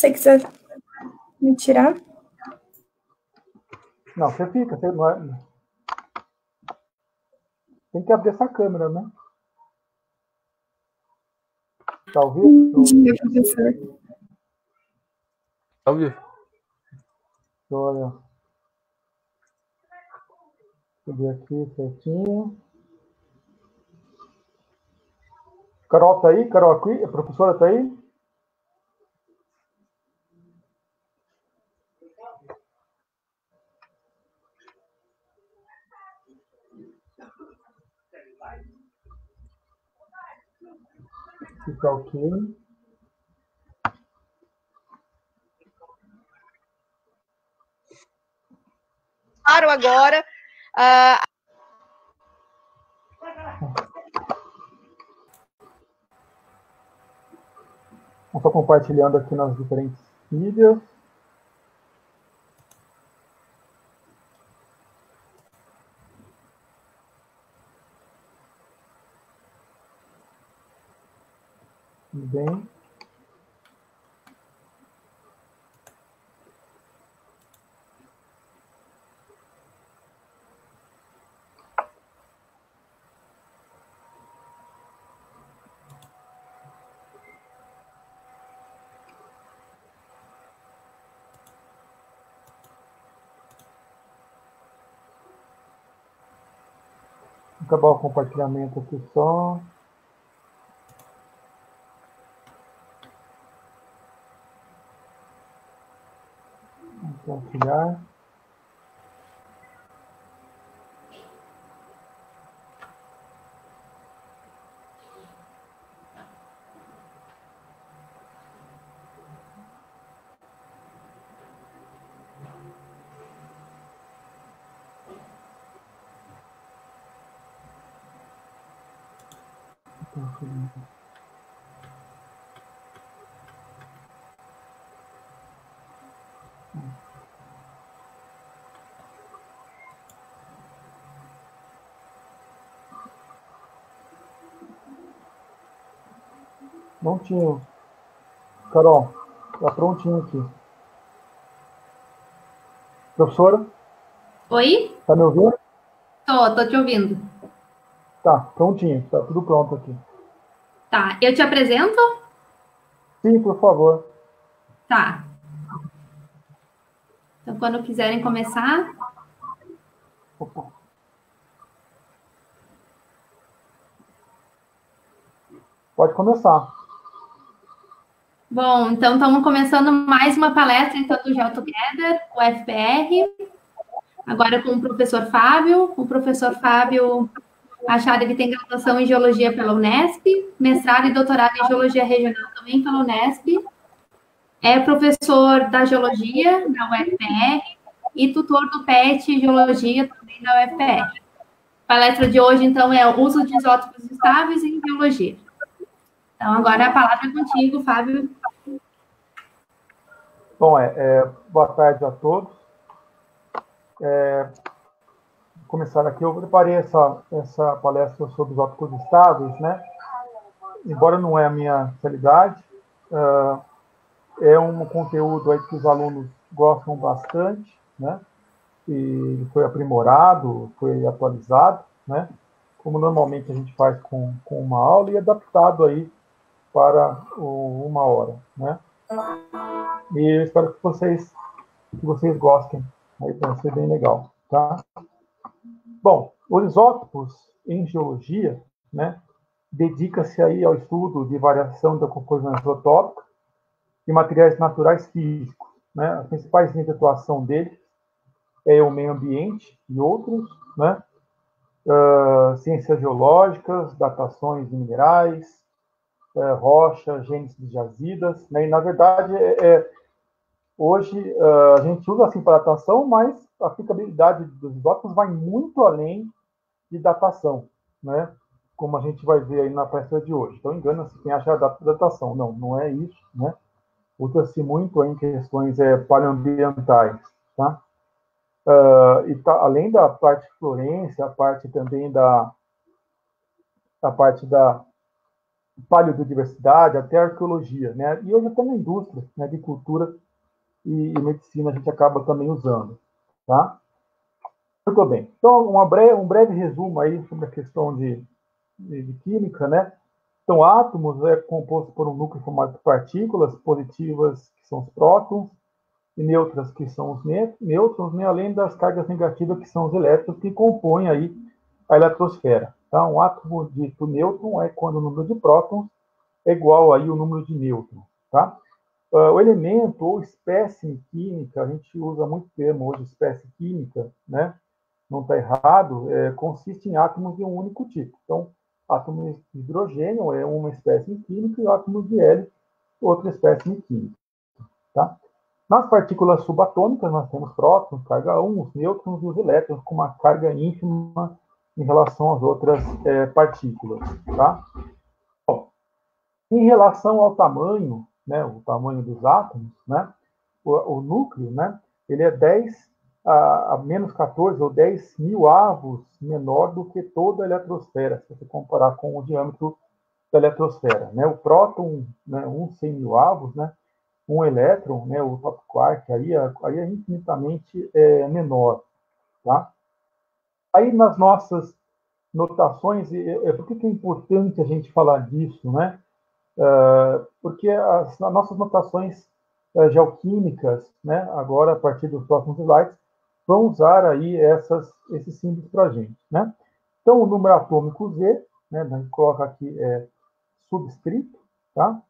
você quiser me tirar. Não, você fica, você não é... Tem que abrir essa câmera, né? Tá ouvindo? Bom dia, professor. Tá ouvindo? Olha. Deixa eu ver aqui certinho. Carol tá aí? Carol aqui? A professora tá aí? Fica ok. Claro, agora. Estou compartilhando aqui nas diferentes mídias. Tudo bem. Vou acabar o compartilhamento aqui só. Compartilhar. Prontinho. Carol, tá prontinho aqui. Professora? Oi? Tá me ouvindo? Tô te ouvindo. Tá, prontinho. Tá tudo pronto aqui. Tá, eu te apresento? Sim, por favor. Tá. Então, quando quiserem começar. Opa. Pode começar. Bom, então estamos começando mais uma palestra então, do GeoTogether, o FPR. Agora com o professor Fábio. O professor Fábio Achado, ele tem graduação em Geologia pela Unesp, mestrado e doutorado em Geologia Regional também pela Unesp. É professor da Geologia da UFPR e tutor do PET Geologia também da UFPR. A palestra de hoje, então, é o uso de isótopos estáveis em Geologia. Então, agora a palavra é contigo, Fábio. Bom, boa tarde a todos. Começar aqui, eu preparei essa palestra sobre isótopos estáveis, né? Embora não é a minha especialidade, é um conteúdo aí que os alunos gostam bastante, né? E foi aprimorado, foi atualizado, né? Como normalmente a gente faz com uma aula e adaptado aí para uma hora, né? E eu espero que vocês gostem, aí vai ser bem legal, tá? Bom, os isótopos em geologia, né, dedica-se aí ao estudo de variação da composição isotópica de materiais naturais físicos, né? As principais linhas de atuação deles é o meio ambiente e outros, né? Ciências geológicas, datações de minerais, rocha, gênese de jazidas, né? E na verdade hoje a gente usa assim para datação, mas a aplicabilidade dos isótopos vai muito além de datação, né? Como a gente vai ver aí na palestra de hoje. Então, engana-se quem acha a datação. Não, não é isso, né? Usa-se muito em questões paleoambientais, tá? Além da parte de Florença, a parte também a parte paleodiversidade até arqueologia, né? E hoje até na indústria, né, de cultura e medicina a gente acaba também usando, tá? Muito bem. Então, um breve resumo aí sobre a questão de química, né? Então, átomos é composto por um núcleo formado por partículas positivas, que são os prótons, e neutras, que são os nêutrons, né? Além das cargas negativas, que são os elétrons, que compõem aí a eletrosfera. Tá? Um átomo dito nêutron é quando o número de prótons é igual aí o número de nêutrons. Tá? O elemento ou espécie química, a gente usa muito termo hoje, espécie química, né? Não está errado, consiste em átomos de um único tipo. Então, átomo de hidrogênio é uma espécie química e átomo de hélio, outra espécie química. Tá? Nas partículas subatômicas, nós temos prótons, carga 1, os nêutrons e os elétrons, com uma carga ínfima em relação às outras partículas. Tá? Bom, em relação ao tamanho, né, o tamanho dos átomos, né, o núcleo, né, ele é 10 a menos 14 ou 10 mil avos menor do que toda a eletrosfera, se você comparar com o diâmetro da eletrosfera. Né? O próton, né, 100 mil avos, né, um elétron, né, o top quark, aí é infinitamente menor. Tá? Aí nas nossas notações, por que é importante a gente falar disso? Né? Porque as nossas notações geoquímicas, né, agora a partir dos próximos slides, vão usar aí esses símbolos para a gente. Né? Então, o número atômico Z, né, a gente coloca aqui subscrito, tá?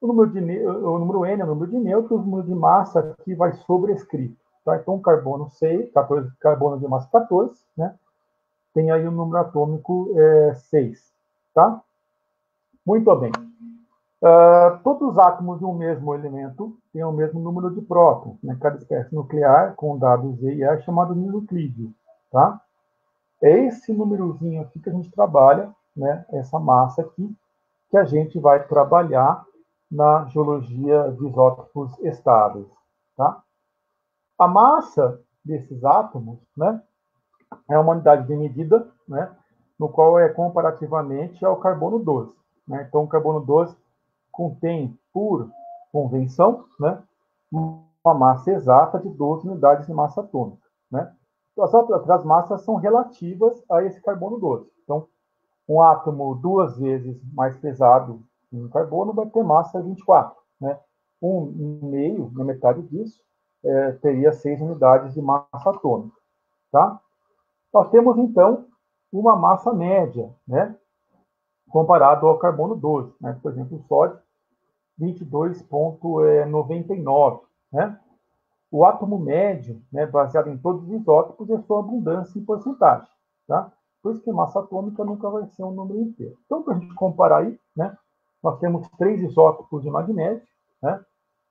O número N é o número de nêutrons, o número de massa aqui vai sobrescrito. Tá? Então, carbono 6, 14, carbono de massa 14, né? Tem aí o número atômico 6. Tá? Muito bem. Todos os átomos de um mesmo elemento têm o mesmo número de prótons. Né? Cada espécie nuclear com dados Z e E é chamado de nuclídeo. Tá? É esse númerozinho aqui que a gente trabalha, né? Essa massa aqui, que a gente vai trabalhar na geologia de isótopos estáveis. Tá? A massa desses átomos, né, é uma unidade de medida, né, no qual é comparativamente ao carbono 12. Né? Então, o carbono 12 contém, por convenção, né, uma massa exata de 12 unidades de massa atômica. Né? As outras massas são relativas a esse carbono 12. Então, um átomo 2 vezes mais pesado em carbono vai ter massa 24. Né? Meio, na metade disso, teria 6 unidades de massa atômica. Tá? Nós temos, então, uma massa média, né? Comparado ao carbono 12. Né? Por exemplo, o sódio, 22,99. Né? O átomo médio, né, baseado em todos os isótopos, é sua abundância em porcentagem. Tá? Por isso que massa atômica nunca vai ser um número inteiro. Então, para a gente comparar aí, né, nós temos 3 isótopos de magnésio, né,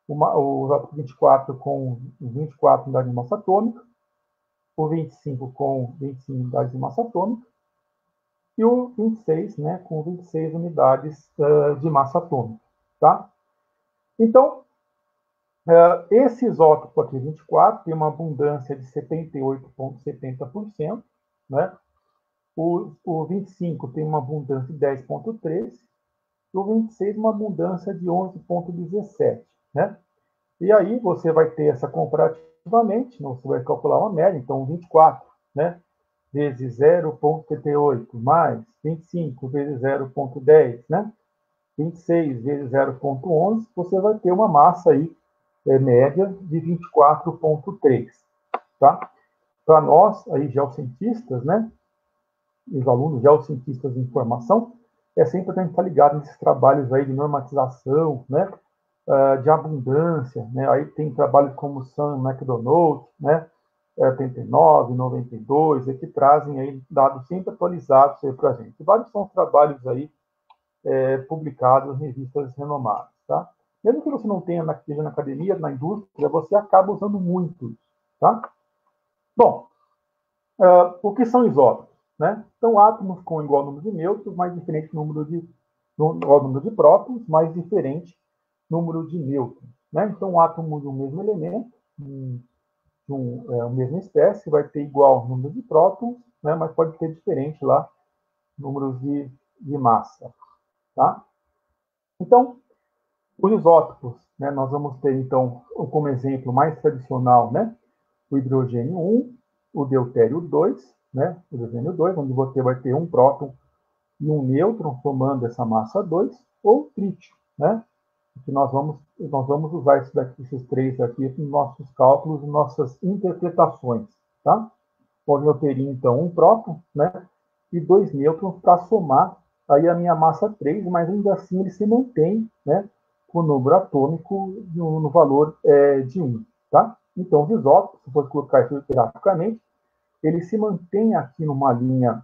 o isótopo 24 com 24 unidades de massa atômica, o 25 com 25 unidades de massa atômica, e o 26, né, com 26 unidades de massa atômica. Tá? Então, esse isótopo aqui, 24, tem uma abundância de 78,70%, né? O 25 tem uma abundância de 10,3%, e o 26 uma abundância de 11,17%. Né? E aí você vai ter essa comparativamente, você vai calcular uma média, então 24, né, vezes 0,78, mais 25 vezes 0,10, né? 26 vezes 0,11, você vai ter uma massa aí, média de 24,3. Tá? Para nós, aí, geocientistas, né, os alunos geocientistas de informação, é sempre a gente estar ligado nesses trabalhos aí de normatização, né, de abundância, né, aí tem trabalhos como o Sam McDonald, né, 89, 92, que trazem aí dados sempre atualizados para a gente. Vários são os trabalhos aí publicados em revistas renomadas, tá? Mesmo que você não tenha seja na academia, na indústria, você acaba usando muito isso, tá? Bom, o que são isótopos? Né? Então, átomos com igual número de nêutrons, mais diferente número de prótons, mais diferente número de nêutrons. Né? Então, um átomo de um mesmo elemento, de uma mesma espécie, vai ter igual número de prótons, né? Mas pode ter diferente lá números de massa. Tá? Então, os isótopos, né, nós vamos ter, então, como exemplo mais tradicional, né, o hidrogênio 1, o deutério 2, né, o hidrogênio 2, onde você vai ter um próton e um nêutron formando essa massa 2, ou trítio, né, que nós vamos usar esses três aqui nos nossos cálculos, nas nossas interpretações, tá? Onde eu teria, então, um próton, né, e 2 nêutrons para somar aí a minha massa 3, mas ainda assim ele se mantém, né, com o número atômico no valor de 1, tá? Então, os isótopos, se for colocar isso graficamente, ele se mantém aqui numa linha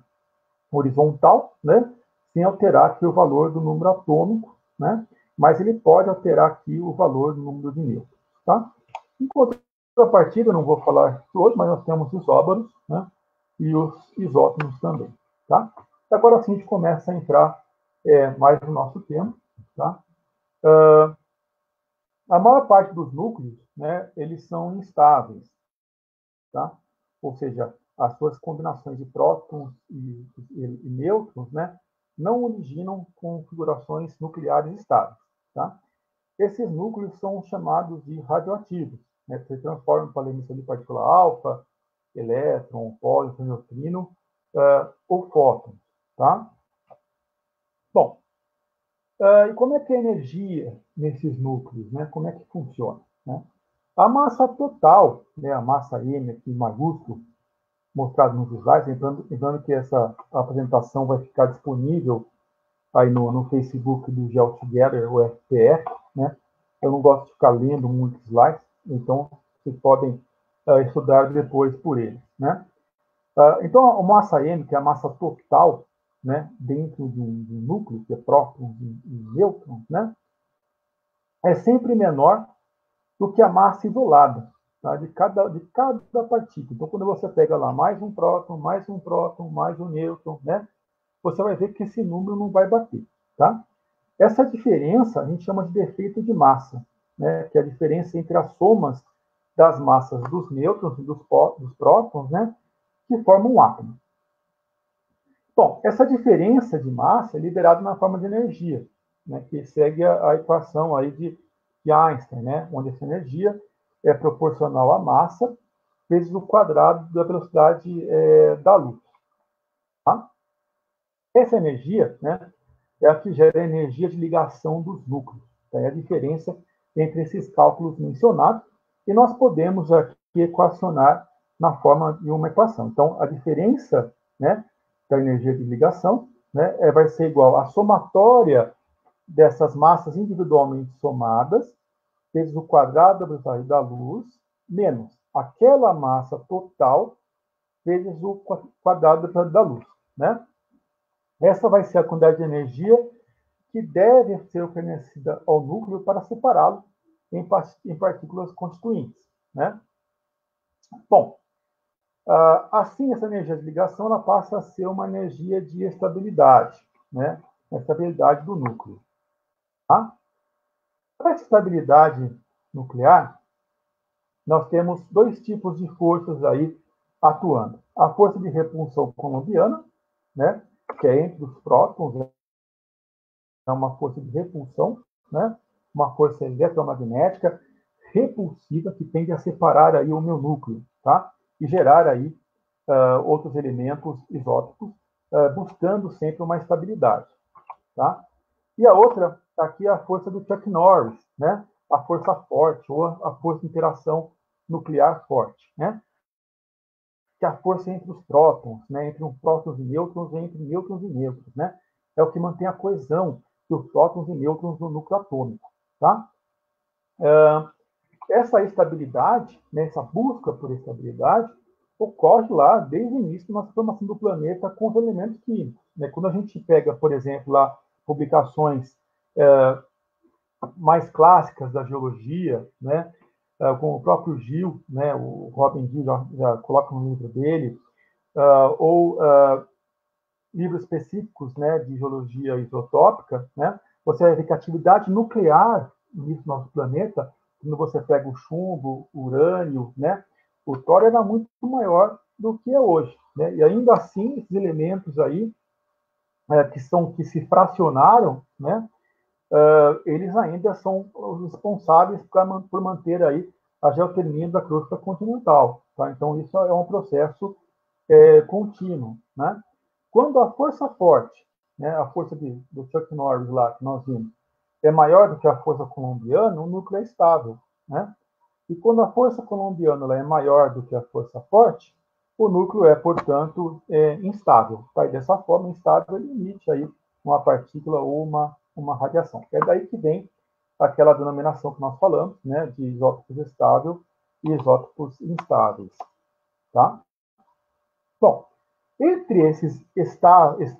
horizontal, né, sem alterar aqui o valor do número atômico, né, mas ele pode alterar aqui o valor do número de nêutrons, tá? Em contrapartida, eu não vou falar hoje, mas nós temos os isóbaros, né, e os isótonos também, tá? Agora sim a gente começa a entrar mais no nosso tema, tá? A maior parte dos núcleos, né, eles são instáveis, tá? Ou seja, as suas combinações de prótons e nêutrons, né, não originam configurações nucleares estáveis, tá? Esses núcleos são chamados de radioativos, né, que se transformam para emissão de partícula alfa, elétron, pósitron, neutrino ou fóton, tá? Bom, e como é que é a energia nesses núcleos, né? Como é que funciona, né? A massa total, né, a massa M aqui em maiúsculo, mostrado nos slides, lembrando que essa apresentação vai ficar disponível aí no Facebook do GeoTogether, o FPR, né? Eu não gosto de ficar lendo muitos slides, então vocês podem estudar depois por eles, né? Então, a massa M, que é a massa total, né, dentro de um núcleo, que é prótons e nêutrons, né, é sempre menor do que a massa isolada, tá, de cada partícula. Então, quando você pega lá mais um próton, mais um nêutron, né, você vai ver que esse número não vai bater, tá? Essa diferença a gente chama de defeito de massa, né, que é a diferença entre as somas das massas dos nêutrons e dos prótons, né, que formam um átomo. Bom, essa diferença de massa é liberada na forma de energia, né, que segue a equação aí de Einstein, né, onde essa energia é proporcional à massa vezes o quadrado da velocidade da luz. Tá? Essa energia, né, é a que gera a energia de ligação dos núcleos. Tá? É a diferença entre esses cálculos mencionados, e nós podemos aqui equacionar na forma de uma equação. Então, a diferença, né, da energia de ligação, né, vai ser igual à somatória dessas massas individualmente somadas, vezes o quadrado da velocidade da luz, menos aquela massa total, vezes o quadrado da velocidade da luz, né? Essa vai ser a quantidade de energia que deve ser fornecida ao núcleo para separá-lo em partículas constituintes, né? Bom, assim, essa energia de ligação ela passa a ser uma energia de estabilidade, né? A estabilidade do núcleo. Tá? Para essa estabilidade nuclear, nós temos dois tipos de forças aí atuando. A força de repulsão colombiana, né? Que é entre os prótons, é uma força de repulsão, né? Uma força eletromagnética repulsiva que tende a separar aí o meu núcleo, tá? E gerar aí outros elementos isótopos, buscando sempre uma estabilidade, tá? E a outra, aqui é a força do Chuck Norris, né? A força forte, ou a força de interação nuclear forte, né? Que é a força entre os prótons, né? Entre prótons e nêutrons, entre nêutrons e nêutrons, né? É o que mantém a coesão dos prótons e nêutrons no núcleo atômico, tá? Essa estabilidade, né, essa busca por estabilidade, ocorre lá desde o início da formação do planeta com os elementos químicos. Né? Quando a gente pega, por exemplo, lá, publicações mais clássicas da geologia, né, com o próprio Gill, né, o Robin Gill já coloca no livro dele, ou livros específicos, né, de geologia isotópica, né, você vai ver que a atividade nuclear no nosso planeta, quando você pega o chumbo, o urânio, né, o tório era muito maior do que é hoje, né, e ainda assim esses elementos aí que se fracionaram, né, eles ainda são os responsáveis por manter aí a geotermia da crosta continental. Tá? Então, isso é um processo contínuo. Né? Quando a força forte, né, a força do Chuck Norris lá, que nós vimos, é maior do que a força colombiana, o núcleo é estável. Né? E quando a força colombiana ela é maior do que a força forte, o núcleo é, portanto, instável. Tá? E dessa forma, instável ele emite aí uma partícula ou uma radiação. É daí que vem aquela denominação que nós falamos, né, de isótopos estáveis e isótopos instáveis. Tá? Bom, entre esses estáveis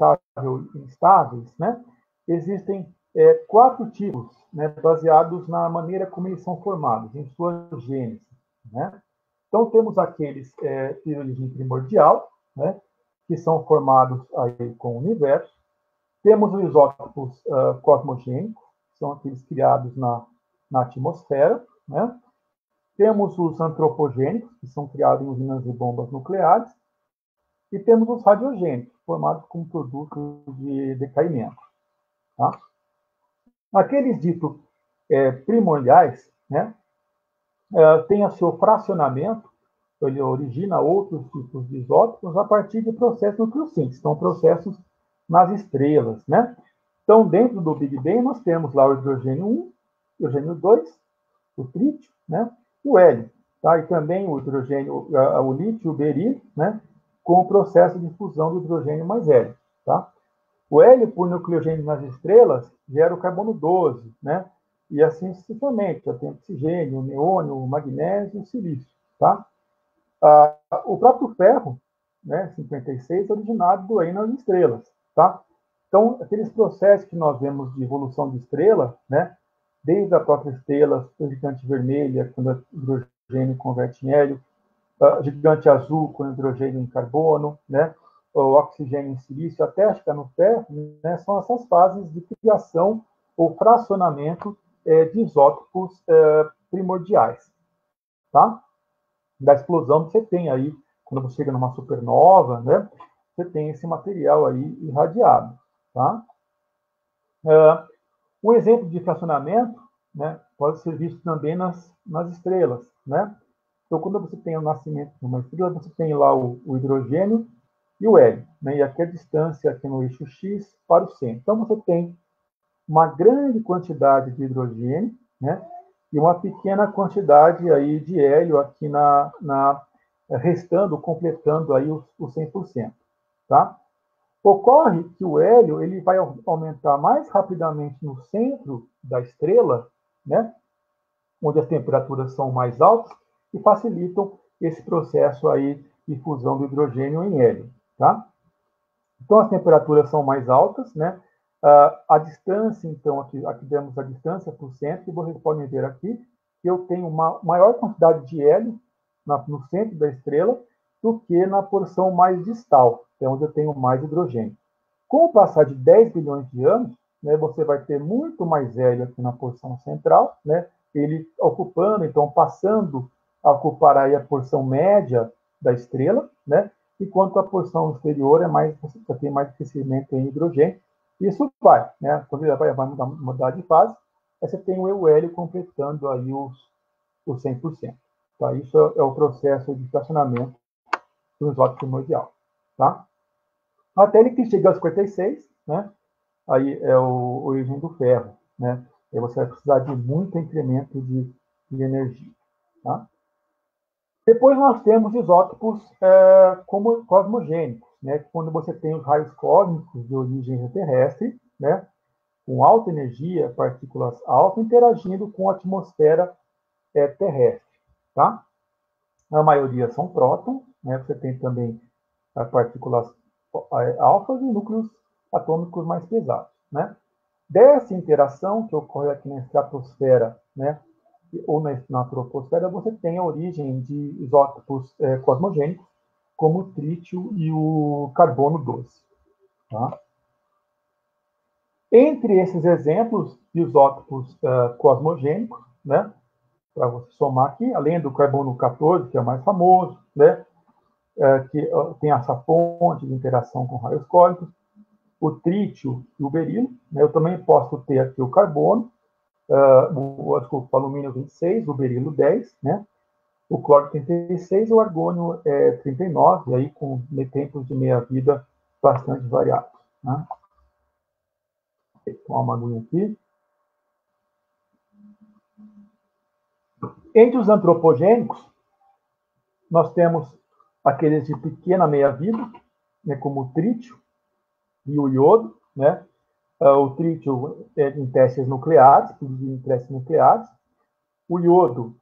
e instáveis, né, existem 4 tipos, né, baseados na maneira como eles são formados, em sua gênese. Né? Então, temos aqueles de origem primordial, né, que são formados aí com o universo. Temos os isótopos cosmogênicos, que são aqueles criados na atmosfera. Né? Temos os antropogênicos, que são criados em usinas e bombas nucleares. E temos os radiogênicos, formados como produtos de decaimento. Tá? Aqueles ditos primordiais, né, têm o seu fracionamento, ele origina outros tipos de isótopos a partir de processos nucleossíntese, são processos nas estrelas. Né? Então, dentro do Big Bang, nós temos lá o hidrogênio 1, o hidrogênio 2, o trítio, né, e o hélio. Tá? E também o hidrogênio, o lítio e o berílio, né, com o processo de fusão do hidrogênio mais hélio. Tá? O hélio, por nucleogênio nas estrelas, gera o carbono 12, né? E assim sucessivamente, já tem oxigênio, o neônio, o magnésio e o silício. Tá? O próprio ferro, né, 56, é originado aí nas estrelas. Tá? Então, aqueles processos que nós vemos de evolução de estrela, né, desde a própria estrela, a gigante vermelha, quando o hidrogênio converte em hélio, gigante azul com hidrogênio em carbono, né? O oxigênio em silício, até chegar no ferro, né? São essas fases de criação ou fracionamento de isótopos primordiais. Tá? Da explosão você tem aí, quando você chega numa supernova, né? Você tem esse material aí irradiado. Tá? Um exemplo de fracionamento, né, pode ser visto também nas estrelas. Né? Então, quando você tem o nascimento de uma estrela, você tem lá o hidrogênio e o hélio, né? E aqui a distância aqui no eixo X para o centro. Então, você tem uma grande quantidade de hidrogênio, né? E uma pequena quantidade aí de hélio aqui restando, completando aí os 100%. Tá? Ocorre que o hélio ele vai aumentar mais rapidamente no centro da estrela, né? Onde as temperaturas são mais altas, e facilitam esse processo aí de fusão do hidrogênio em hélio. Tá? Então, as temperaturas são mais altas, né? A distância, então, aqui temos a distância por centro, e vocês podem ver aqui que eu tenho uma maior quantidade de hélio no centro da estrela do que na porção mais distal, que é onde eu tenho mais hidrogênio. Com o passar de 10 bilhões de anos, né, você vai ter muito mais hélio aqui na porção central, né? Ele ocupando, então, passando a ocupar aí a porção média da estrela, né? Enquanto a porção inferior você tem mais aquecimento em hidrogênio. Isso vai, né? Quando ele vai mudar de fase, aí você tem o hélio completando aí os 100%. Tá? Isso é o processo de fracionamento do isótopo primordial. Tá? Até ele que chega aos 56, né? Aí é a origem do ferro, né? Aí você vai precisar de muito incremento de energia. Tá? Depois nós temos isótopos como cosmogênicos, né? Quando você tem os raios cósmicos de origem terrestre, né? Com alta energia, partículas altas, interagindo com a atmosfera terrestre. Tá? A maioria são prótons, né? Você tem também partículas alfas e núcleos atômicos mais pesados. Né? Dessa interação que ocorre aqui na estratosfera, né? Ou na troposfera, você tem a origem de isótopos cosmogênicos, como o trítio e o carbono 12. Tá? Entre esses exemplos de isótopos cosmogênicos, né, para você somar aqui, além do carbono 14, que é o mais famoso, né, que tem essa fonte de interação com raios cósmicos, o trítio e o berilo, né? Eu também posso ter aqui o carbono, desculpa, o alumínio 26, o berilo 10, né? O cloro 36 e o argônio 39, aí com tempos de meia-vida bastante variados. Né? Vou tomar uma aguinha aqui. Entre os antropogênicos, nós temos aqueles de pequena meia-vida, né, como o trítio e o iodo, né? O trítio em testes nucleares, em testes nucleares. O iodo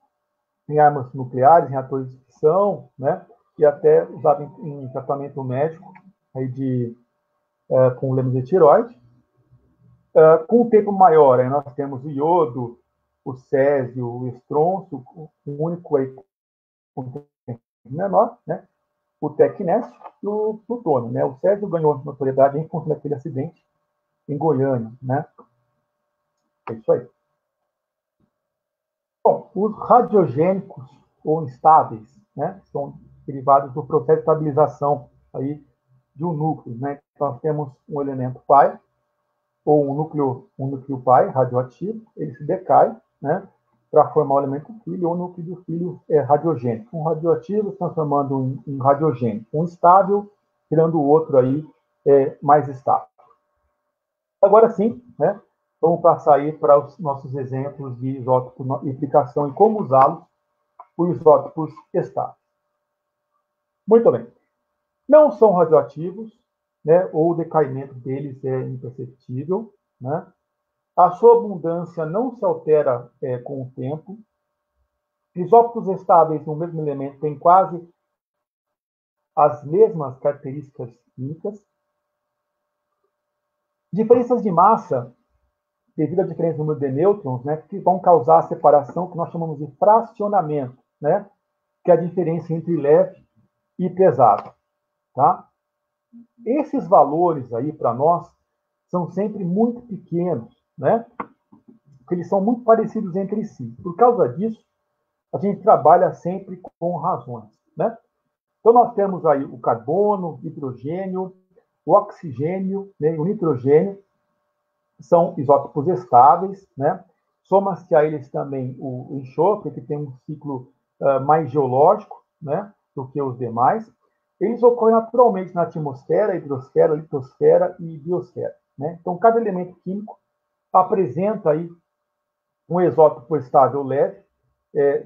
em armas nucleares, em reatores de fissão, né? E até usado em tratamento médico aí com lêmures de tireoide. Com o tempo maior, aí nós temos o iodo, o césio, o estrôncio, o único aí com tempo menor, né? O tecnésio e o plutônio, né? O césio ganhou notoriedade em função daquele acidente em Goiânia, né? É isso aí. Bom, os radiogênicos ou instáveis, né? São derivados do processo de estabilização aí de um núcleo, né? Nós temos um elemento pai ou um núcleo pai radioativo, ele se decai, né? Para formar o elemento filho, ou o núcleo do filho radiogênico. Um radioativo se transformando em radiogênico. Um estável, tirando o outro aí mais estável. Agora sim, né? Vamos passar aí para os nossos exemplos de isótopos e aplicação e como usá-los, os isótopos estáveis. Muito bem. Não são radioativos, né? Ou o decaimento deles é imperceptível, né? A sua abundância não se altera com o tempo. Isótopos estáveis no mesmo elemento têm quase as mesmas características químicas. Diferenças de massa, devido à diferença do número de nêutrons, né, que vão causar a separação que nós chamamos de fracionamento, né, que é a diferença entre leve e pesado. Tá? Esses valores aí, para nós, são sempre muito pequenos, né? Porque eles são muito parecidos entre si. Por causa disso, a gente trabalha sempre com razões, né? Então, nós temos aí o carbono, o hidrogênio, o oxigênio, né, e o nitrogênio, são isótopos estáveis, né? Soma-se a eles também o enxofre, que tem um ciclo mais geológico, né, do que os demais. Eles ocorrem naturalmente na atmosfera, hidrosfera, litosfera e biosfera, né? Então, cada elemento químico apresenta aí um isótopo estável leve,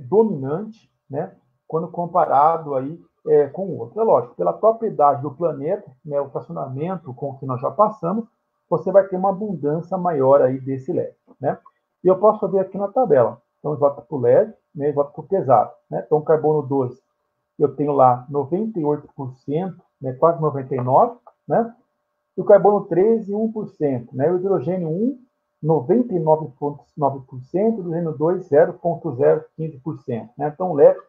dominante, né, quando comparado aí, com o outro. É lógico, pela propriedade do planeta, né, o fracionamento com o que nós já passamos, você vai ter uma abundância maior aí desse leve, né? E eu posso ver aqui na tabela. Então, isótopo leve, né, isótopo pesado, né? Então, carbono 12, eu tenho lá 98%, né, quase 99%, né? E o carbono 13, 1%, né? O hidrogênio 1, 99,9%, o hidrogênio 2, 0,015%, né? Então, o leve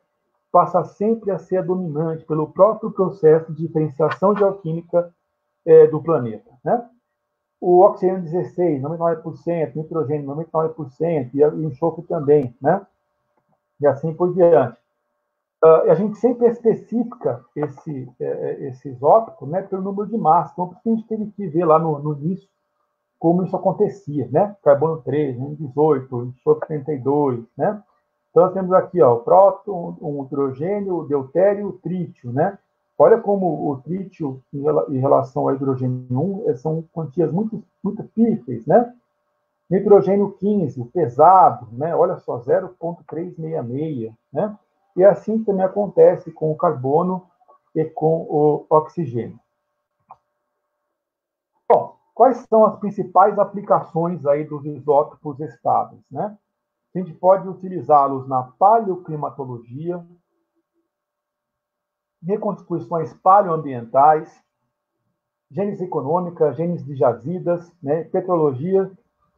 passa sempre a ser a dominante pelo próprio processo de diferenciação geoquímica do planeta, né? O oxigênio 16, 99%, o nitrogênio 99%, e o enxofre também, né? E assim por diante. A gente sempre especifica esse isótopo, né, pelo número de massa. Então, por isso a gente teve que ver lá no início como isso acontecia, né? Carbono 13, 18, enxofre 32, né? Então, nós temos aqui, ó, o próton, o hidrogênio, o deutério e o trítio, né? Olha como o trítio, em relação ao hidrogênio 1, são quantias muito, muito pífias, né? Nitrogênio 15, o pesado, né? Olha só, 0,366, né? E assim também acontece com o carbono e com o oxigênio. Bom, quais são as principais aplicações aí dos isótopos estáveis, né? A gente pode utilizá-los na paleoclimatologia, reconstituições paleoambientais, gênese econômica, gênese de jazidas, né, petrologia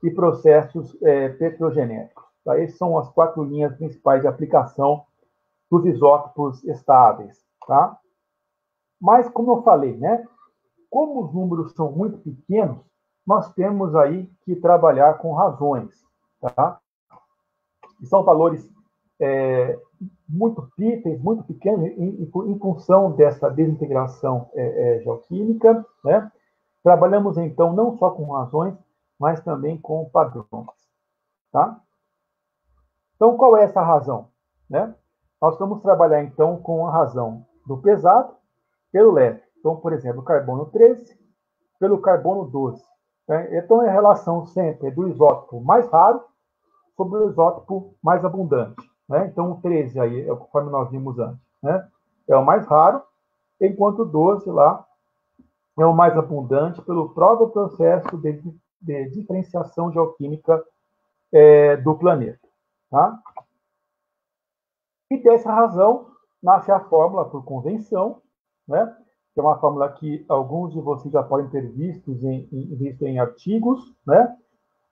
e processos petrogenéticos. Tá? Essas são as 4 linhas principais de aplicação dos isótopos estáveis. Tá? Mas, como eu falei, né, como os números são muito pequenos, nós temos aí que trabalhar com razões. Tá? E são valores muito pífios, muito pequenos, em função dessa desintegração geoquímica, né? Trabalhamos, então, não só com razões, mas também com padrões. Tá? Então, qual é essa razão? Né? Nós vamos trabalhar, então, com a razão do pesado pelo leve. Então, por exemplo, carbono 13 pelo carbono 12. Né? Então, é a relação sempre do isótopo mais raro sobre o isótopo mais abundante. Né? Então, o 13 aí, é conforme nós vimos antes, né? É o mais raro, enquanto o 12 lá é o mais abundante pelo próprio processo de diferenciação geoquímica do planeta. Tá? E dessa razão nasce a fórmula por convenção, né? Que é uma fórmula que alguns de vocês já podem ter visto em artigos, né?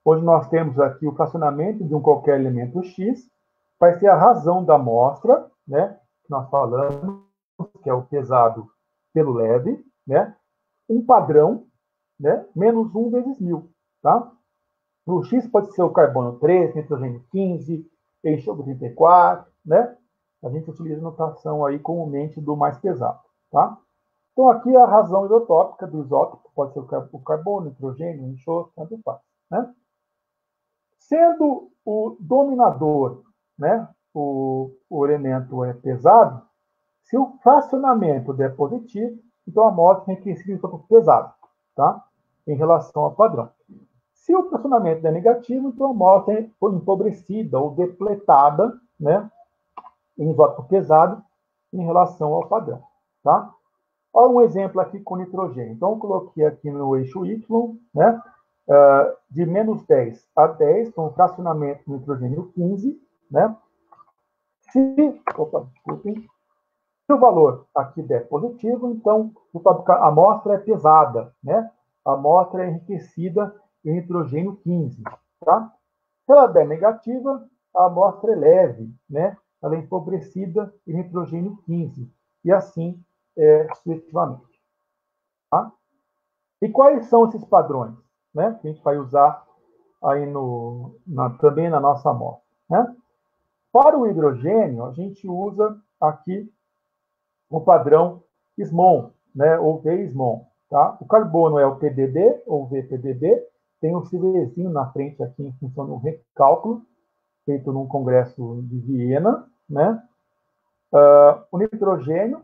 Onde nós temos aqui o fracionamento de um qualquer elemento X, vai ser a razão da amostra, né? Que nós falamos, que é o pesado pelo leve, né? Um padrão, né? Menos 1 vezes 1000, tá? O X pode ser o carbono 3, nitrogênio 15, enxofre 34, né? A gente utiliza a notação aí comumente do mais pesado, tá? Então, aqui a razão isotópica do isótopo pode ser o carbono, nitrogênio, enxofre, tanto faz, né? Sendo o dominador, né, o elemento é pesado, se o fracionamento der positivo, então a amostra é enriquecida em isótopo pesado, tá? Em relação ao padrão. Se o fracionamento der negativo, então a amostra é empobrecida ou depletada, né, em isótopo pesado em relação ao padrão, tá? Olha um exemplo aqui com nitrogênio. Então, eu coloquei aqui no eixo Y, né, de menos 10 a 10, então, fracionamento do nitrogênio 15, né? Se o valor aqui der positivo, então, a amostra é pesada, né? A amostra é enriquecida em nitrogênio 15, tá? Se ela der negativa, a amostra é leve, né? Ela é empobrecida em nitrogênio 15, e assim sucessivamente. Tá? E quais são esses padrões, né, que a gente vai usar aí também na nossa amostra? Né? Para o hidrogênio, a gente usa aqui o padrão SMON, né, ou VSMON. Tá? O carbono é o PDB, ou VPDB, tem um CVzinho na frente aqui em função do recálculo, feito num congresso de Viena. Né? O nitrogênio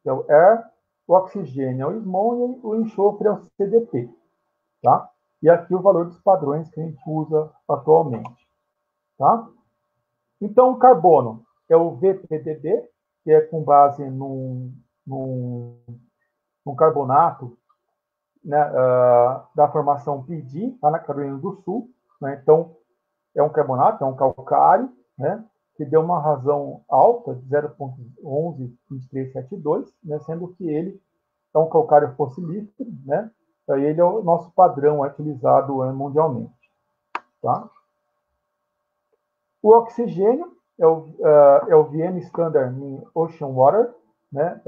é o R, o oxigênio é o SMON e o enxofre é o CDP. Tá? E aqui o valor dos padrões que a gente usa atualmente. Tá? Então, o carbono é o VPDB, que é com base num carbonato, né, da formação PD, lá na Carolina do Sul. Né? Então, é um carbonato, é um calcário, né, que deu uma razão alta de 0,112372, né, sendo que ele é um calcário fossilífero, né? Ele é o nosso padrão utilizado mundialmente. Tá? O oxigênio é o VM Standard in Ocean Water, né?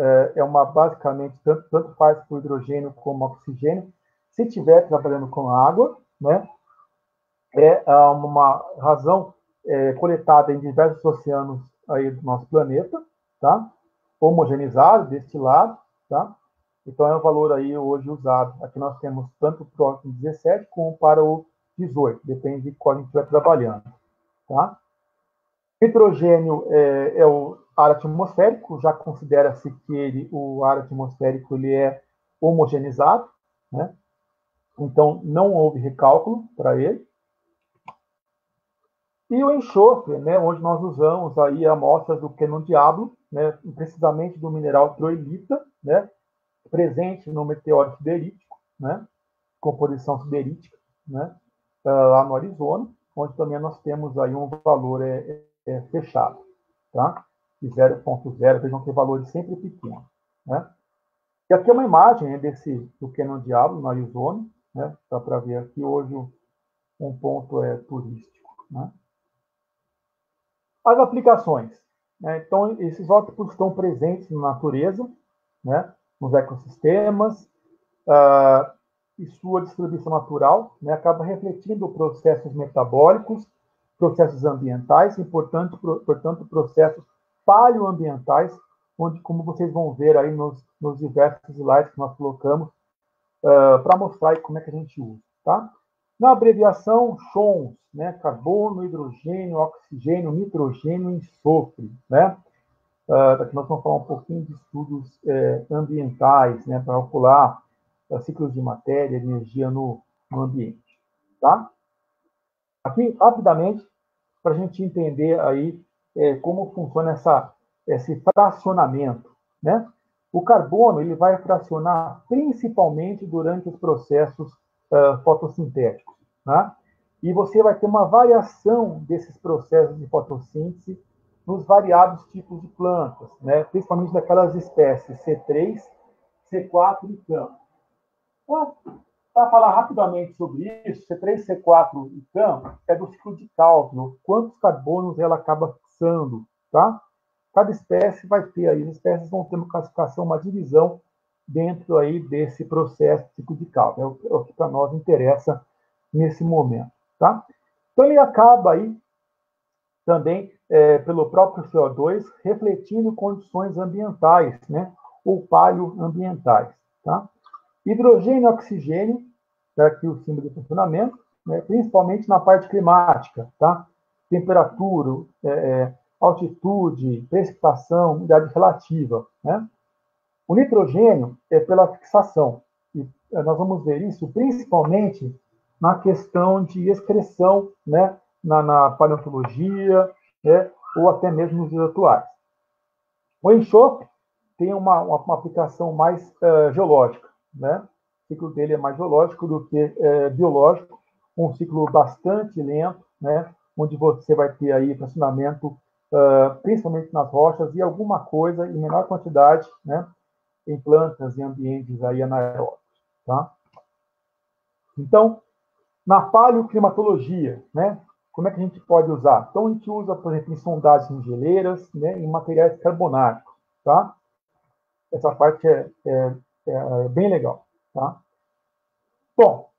Basicamente, tanto faz para o hidrogênio como o oxigênio, se estiver trabalhando com água, né? É uma razão coletada em diversos oceanos aí do nosso planeta, tá? Homogeneizado, destilado, tá? Então, é o valor aí hoje usado. Aqui nós temos tanto para o 17 como para o 18, depende de qual a gente estiver trabalhando. Tá? Nitrogênio é o ar atmosférico, já considera-se que o ar atmosférico ele é homogeneizado, né? Então não houve recálculo para ele. E o enxofre, né, onde nós usamos aí amostras do Canon Diablo, né, precisamente do mineral troilita, né, presente no meteoro siderítico, né, composição siderítica, né, lá no Arizona, onde também nós temos aí um valor fechado, tá? De 0,0, vejam que valores sempre pequenos, né? E aqui é uma imagem do Canon Diablo, no Arizona, né? Dá para ver aqui hoje um ponto turístico, né? As aplicações, né? Então, esses isótopos estão presentes na natureza, né? Nos ecossistemas, e sua distribuição natural, né? Acaba refletindo processos metabólicos, processos ambientais e, portanto, processos paleoambientais, onde, como vocês vão ver aí nos diversos slides que nós colocamos, para mostrar aí como é que a gente usa, tá? Na abreviação, CHONS, né? Carbono, hidrogênio, oxigênio, nitrogênio e enxofre, né? Daqui nós vamos falar um pouquinho de estudos ambientais, né? Para calcular ciclos de matéria, energia no ambiente, tá? Aqui, rapidamente, para a gente entender aí como funciona esse fracionamento, né? O carbono ele vai fracionar principalmente durante os processos fotossintéticos, né? E você vai ter uma variação desses processos de fotossíntese nos variados tipos de plantas, né? Principalmente daquelas espécies C3, C4 e CAM. Então, para falar rapidamente sobre isso, C3, C4 e CAM é do ciclo de cálculo, quantos carbonos ela acaba fixando, tá? Cada espécie vai ter aí, as espécies vão ter uma classificação, uma divisão dentro aí desse processo de ciclo de cálculo, é o que para nós interessa nesse momento, tá? Então ele acaba aí também pelo próprio CO2 refletindo condições ambientais, né? Ou paleoambientais, tá? Hidrogênio e oxigênio, tá aqui o símbolo de funcionamento, né? Principalmente na parte climática, tá? Temperatura, altitude, precipitação, umidade relativa, né? O nitrogênio é pela fixação, e nós vamos ver isso principalmente na questão de excreção, né? Na paleontologia, né? Ou até mesmo nos dias atuais. O enxofre tem uma aplicação mais geológica, né? O ciclo dele é mais geológico do que biológico, um ciclo bastante lento, né? Onde você vai ter aí fracionamento, principalmente nas rochas, e alguma coisa em menor quantidade, né? Em plantas e ambientes aí anaeróbicos, tá? Então, na paleoclimatologia, né? Como é que a gente pode usar? Então, a gente usa, por exemplo, em sondagens em geleiras, né? Em materiais carbonáticos, tá? Essa parte é bem legal, tá? Bom,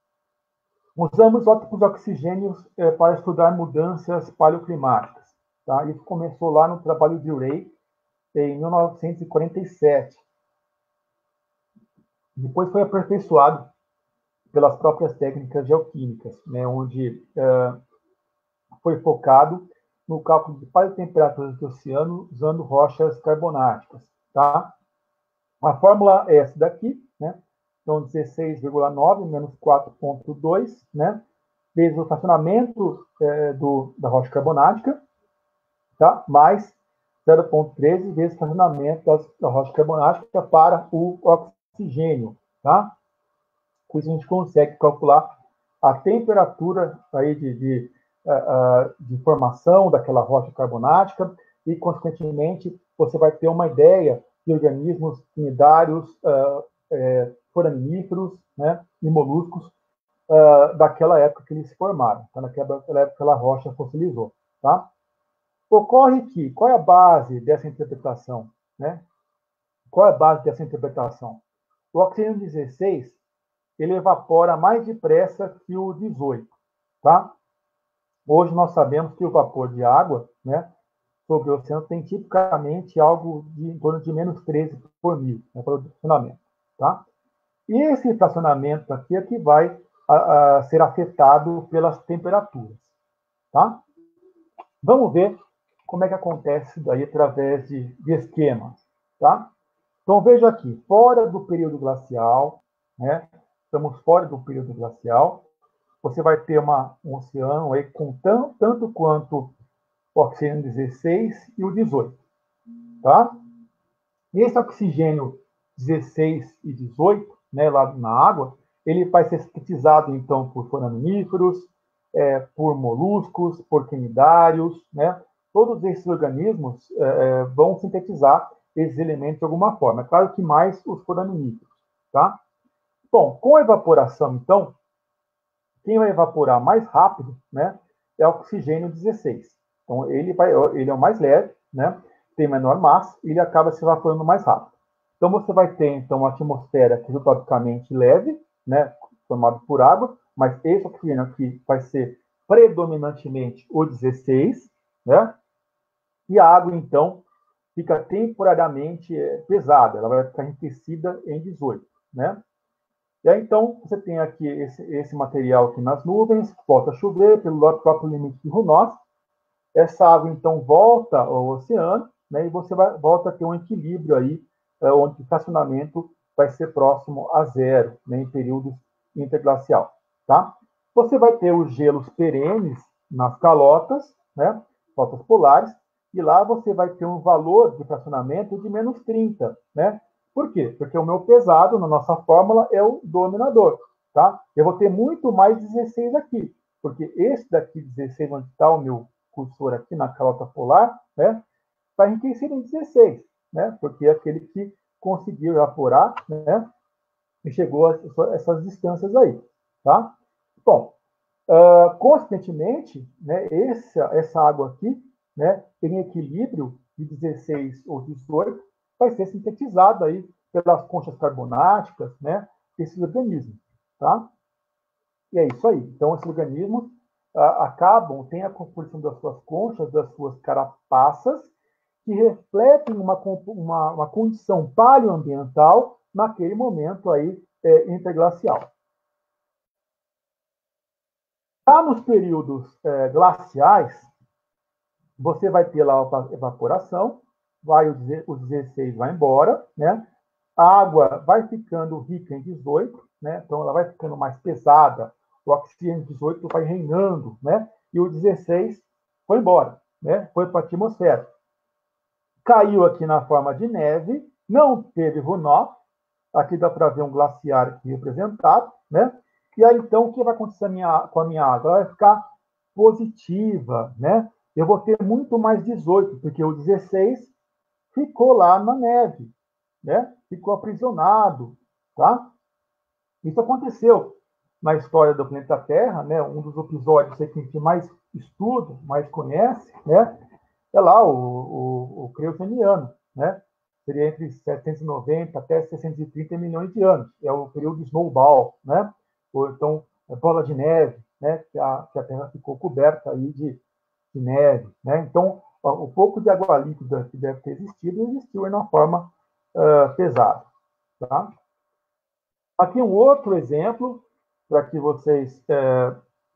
usamos isótopos de oxigênio para estudar mudanças paleoclimáticas, tá? Isso começou lá no trabalho de Urey, em 1947. Depois foi aperfeiçoado pelas próprias técnicas geoquímicas, né? Onde foi focado no cálculo de paleotemperaturas do oceano usando rochas carbonáticas, tá? A fórmula é essa daqui, né? Então, 16,9 menos 4,2, né? Vezes o fracionamento da rocha carbonática, tá? Mais 0,13 vezes o fracionamento da rocha carbonática para o oxigênio, tá? Com isso a gente consegue calcular a temperatura aí de formação daquela rocha carbonática e, consequentemente, você vai ter uma ideia de organismos cnidários, foraminíferos, né, e moluscos daquela época que eles se formaram, tá? Naquela época aquela rocha fossilizou, tá? Ocorre que, qual é a base dessa interpretação, né? Qual é a base dessa interpretação? O oxigênio 16, ele evapora mais depressa que o 18, tá? Hoje nós sabemos que o vapor de água, né, sobre o oceano tem tipicamente algo em torno de menos 13 por mil, né, para o fracionamento, tá? E esse fracionamento aqui é que vai ser afetado pelas temperaturas, tá? Vamos ver como é que acontece isso daí através de esquemas, tá? Então, veja aqui, fora do período glacial, né? Estamos fora do período glacial, você vai ter um oceano aí com tanto quanto o oxigênio 16 e o 18, tá? E esse oxigênio 16 e 18, né, lá na água, ele vai ser sintetizado, então, por foraminíferos, por moluscos, por quinidários, né? Todos esses organismos vão sintetizar esses elementos de alguma forma. É claro que mais os foraminíferos, tá? Bom, com a evaporação, então, quem vai evaporar mais rápido, né, é o oxigênio 16. Então, ele é o mais leve, né, tem menor massa e ele acaba se evaporando mais rápido. Então, você vai ter, então, uma atmosfera que isotopicamente leve, né, formada por água, mas esse oxigênio aqui vai ser predominantemente o 16, né, e a água, então, fica temporariamente pesada, ela vai ficar enriquecida em 18, né. E aí, então, você tem aqui esse material aqui nas nuvens, volta a chover pelo próprio limite de runoff. Essa água, então, volta ao oceano, né, e você volta a ter um equilíbrio aí, onde o fracionamento vai ser próximo a zero, né, em períodos interglacial. Tá? Você vai ter os gelos perenes nas calotas, né, calotas polares, e lá você vai ter um valor de fracionamento de menos 30, né? Por quê? Porque o meu pesado, na nossa fórmula, é o dominador, tá? Eu vou ter muito mais 16 aqui, porque esse daqui, 16, onde está o meu cursor aqui na calota polar, né, está enriquecido em 16, né? Porque é aquele que conseguiu evaporar, né? E chegou a essas distâncias aí, tá? Bom, consequentemente, né, essa água aqui, né, em equilíbrio de 16 ou 18, vai ser sintetizada aí pelas conchas carbonáticas, né, esses organismos, tá? E é isso aí. Então, esses organismos têm a composição das suas conchas, das suas carapaças, que refletem uma condição paleoambiental naquele momento aí interglacial. Já nos períodos glaciais, você vai ter lá a evaporação, os 16 vai embora, né? A água vai ficando rica em 18, né? Então ela vai ficando mais pesada, o oxigênio 18 vai reinando, né? E o 16 foi embora, né? Foi para a atmosfera. Caiu aqui na forma de neve, não teve runoff, aqui dá para ver um glaciar aqui representado, né? E aí, então, o que vai acontecer com a minha água? Ela vai ficar positiva, né? Eu vou ter muito mais 18, porque o 16 ficou lá na neve, né? Ficou aprisionado, tá? Isso aconteceu na história do planeta Terra, né? Um dos episódios que a gente mais estuda, mais conhece, né? É lá o Creuseniano, né? Seria entre 790 até 630 milhões de anos. É o período Snowball, né? Ou então, bola de neve, né? Que a Terra ficou coberta aí de neve, né? Então, o pouco de água líquida que deve ter existido, existiu em uma forma pesada, tá? Aqui um outro exemplo, para que vocês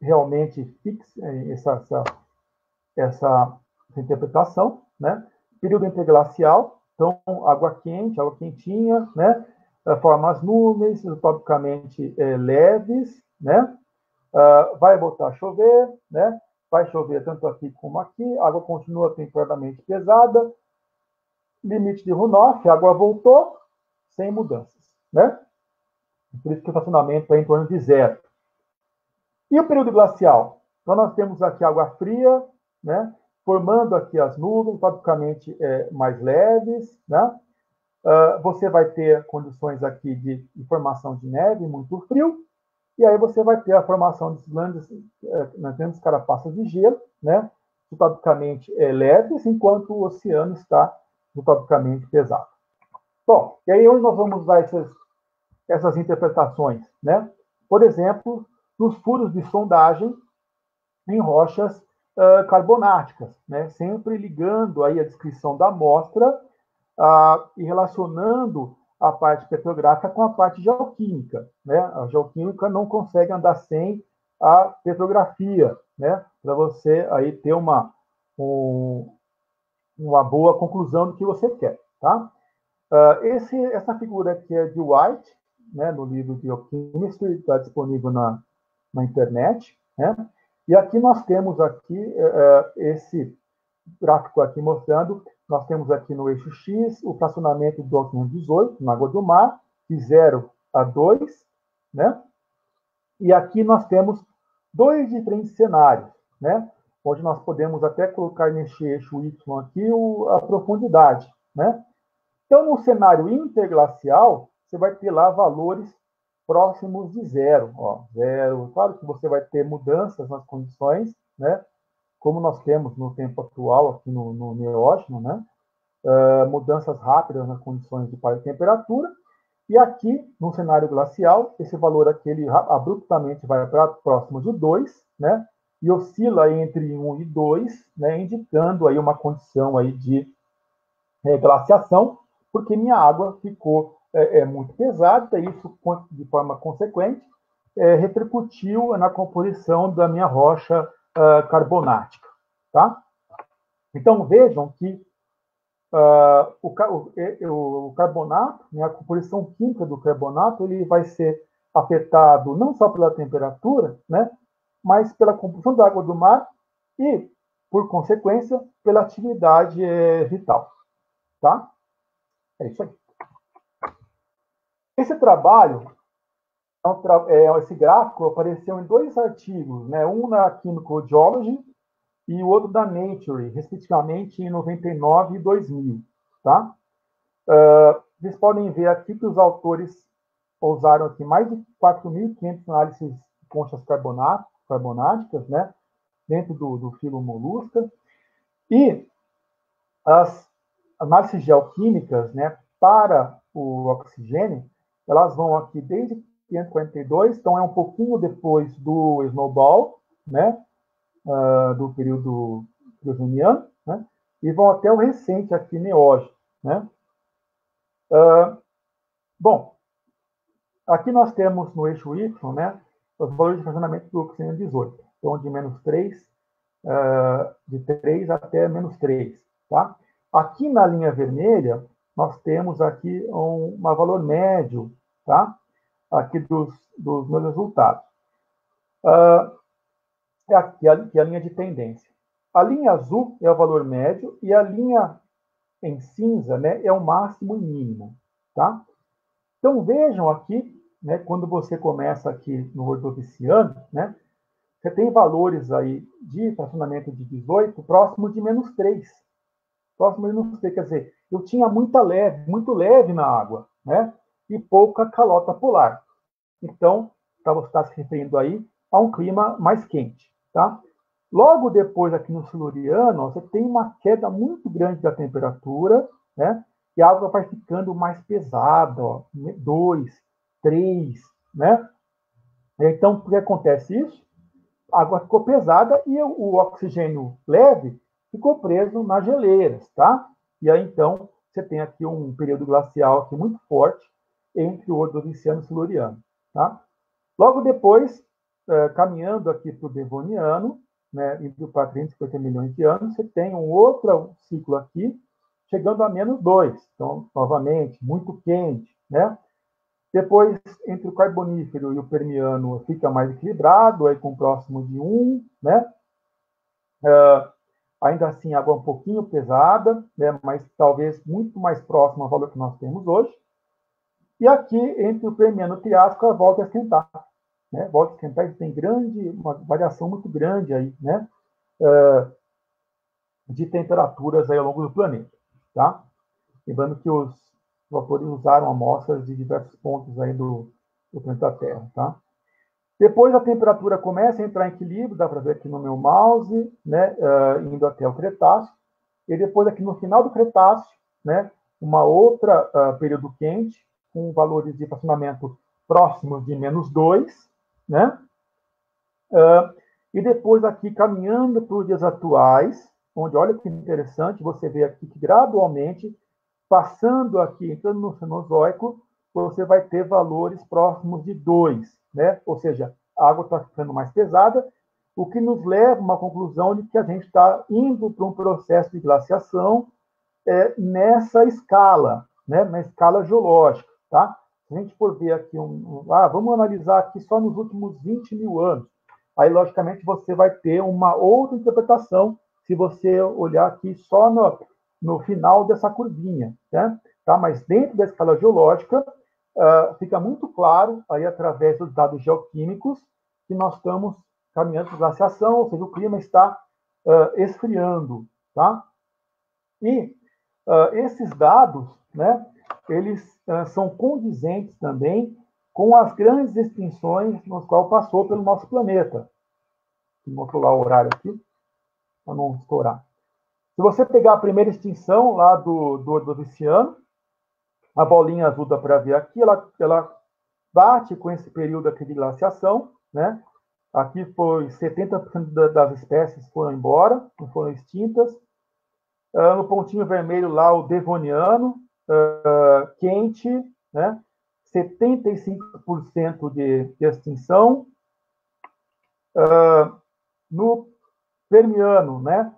realmente fixem essa interpretação, né? Período interglacial, então água quente, água quentinha, né? Forma as nuvens, topicamente leves, né? Vai voltar a chover, né? Vai chover tanto aqui como aqui, a água continua temporariamente pesada, limite de runoff, a água voltou, sem mudanças, né? Por isso que o fracionamento é em torno de zero. E o período glacial? Então, nós temos aqui água fria, né? Formando aqui as nuvens, topicamente mais leves, né? Você vai ter condições aqui de formação de neve, muito frio, e aí você vai ter a formação de grandes carapaças de gelo, né? Topicamente leves, enquanto o oceano está topicamente pesado. Bom, e aí onde nós vamos usar essas interpretações, né? Por exemplo, nos furos de sondagem em rochas carbonáticas, né? Sempre ligando aí a descrição da amostra e relacionando a parte petrográfica com a parte geoquímica, né? A geoquímica não consegue andar sem a petrografia, né? Para você aí ter uma boa conclusão do que você quer, tá? Essa figura aqui é de White, né? No livro Geochemistry, está disponível na internet, né? E aqui nós temos aqui esse gráfico aqui mostrando, nós temos aqui no eixo X o fracionamento do oxigênio 18 na água do mar, de 0 a 2, né? E aqui nós temos dois diferentes cenários, né? Onde nós podemos até colocar nesse eixo Y aqui a profundidade, né? Então, no cenário interglacial, você vai ter lá valores próximos de zero, ó, zero. Claro que você vai ter mudanças nas condições, né? Como nós temos no tempo atual aqui no Neógeno, né? Mudanças rápidas nas condições de temperatura. E aqui, no cenário glacial, esse valor aqui, ele abruptamente vai para próximo de 2, né? E oscila entre 1 e 2, né? Indicando aí uma condição aí de glaciação, porque minha água ficou é muito pesada, e isso, de forma consequente, repercutiu na composição da minha rocha carbonática. Tá? Então, vejam que o carbonato, né, a composição química do carbonato, ele vai ser afetado não só pela temperatura, né, mas pela composição da água do mar e, por consequência, pela atividade vital. Tá? É isso aí. Esse trabalho, esse gráfico apareceu em 2 artigos, né, um na Chemical Geology e o outro da Nature, respectivamente em 99 e 2000. Tá? Vocês podem ver aqui que os autores usaram aqui mais de 4.500 análises de conchas carbonáticas, né, dentro do filo molusca, e as análises geoquímicas, né, para o oxigênio, elas vão aqui desde 542, então é um pouquinho depois do Snowball, né, do período Devoniano, né, e vão até o recente aqui, Neógeno, né. Bom, aqui nós temos no eixo Y, né, os valores de fracionamento do oxigênio 18, então de menos 3, de 3 até menos 3, tá? Aqui na linha vermelha, nós temos aqui um valor médio, tá? Aqui dos meus resultados. Aqui a linha de tendência. A linha azul é o valor médio e a linha em cinza, né, é o máximo e mínimo, tá? Então, vejam aqui, né, quando você começa aqui no Ordoviciano, né, você tem valores aí de fracionamento de 18 próximo de menos 3. Próximo de menos 3, quer dizer, eu tinha muito leve na água, né, e pouca calota polar. Então, você está se referindo aí a um clima mais quente, tá? Logo depois, aqui no Siluriano, você tem uma queda muito grande da temperatura, né? E a água vai ficando mais pesada, ó, 2, 3, né? Então, por que acontece isso? A água ficou pesada e o oxigênio leve ficou preso nas geleiras, tá? E aí, então, você tem aqui um período glacial aqui muito forte entre o Ordoviciano e o Siluriano, tá? Logo depois, caminhando aqui para o Devoniano, né, indo para 350 milhões de anos, você tem um outro ciclo aqui, chegando a menos 2. Então, novamente, muito quente, né? Depois, entre o Carbonífero e o Permiano, fica mais equilibrado, aí com próximo de 1, né? Ainda assim, água um pouquinho pesada, né? Mas talvez muito mais próximo ao valor que nós temos hoje. E aqui, entre o Permiano e o Triássico, ela volta a esquentar. Né? Volta a esquentar e tem uma variação muito grande aí, né? De temperaturas aí ao longo do planeta. Tá? Lembrando que os autores usaram amostras de diversos pontos aí do planeta Terra. Tá? Depois a temperatura começa a entrar em equilíbrio, dá para ver aqui no meu mouse, né? Indo até o Cretáceo. E depois aqui no final do Cretáceo, né? Uma outra período quente, com valores de fracionamento próximos de menos 2, né? E depois aqui, caminhando para os dias atuais, onde, olha que interessante, você vê aqui que gradualmente, passando aqui, entrando no Cenozoico, você vai ter valores próximos de 2, né? Ou seja, a água está ficando mais pesada, o que nos leva a uma conclusão de que a gente está indo para um processo de glaciação nessa escala, né? Na escala geológica, tá? Se a gente for ver aqui, vamos analisar aqui só nos últimos 20 mil anos. Aí, logicamente, você vai ter uma outra interpretação se você olhar aqui só no final dessa curvinha, né? Tá? Mas dentro da escala geológica, fica muito claro, aí através dos dados geoquímicos, que nós estamos caminhando para glaciação, ou seja, o clima está esfriando, tá? E esses dados, né, eles são condizentes também com as grandes extinções nos quais passou pelo nosso planeta. Vou controlar o horário aqui, para não estourar. Se você pegar a primeira extinção lá do Ordoviciano, a bolinha azul dá para ver aqui, ela bate com esse período aqui de glaciação, né? Aqui foi 70% das espécies foram embora, não foram extintas. No pontinho vermelho lá, o Devoniano, quente, né? 75% de extinção. No Permiano, né?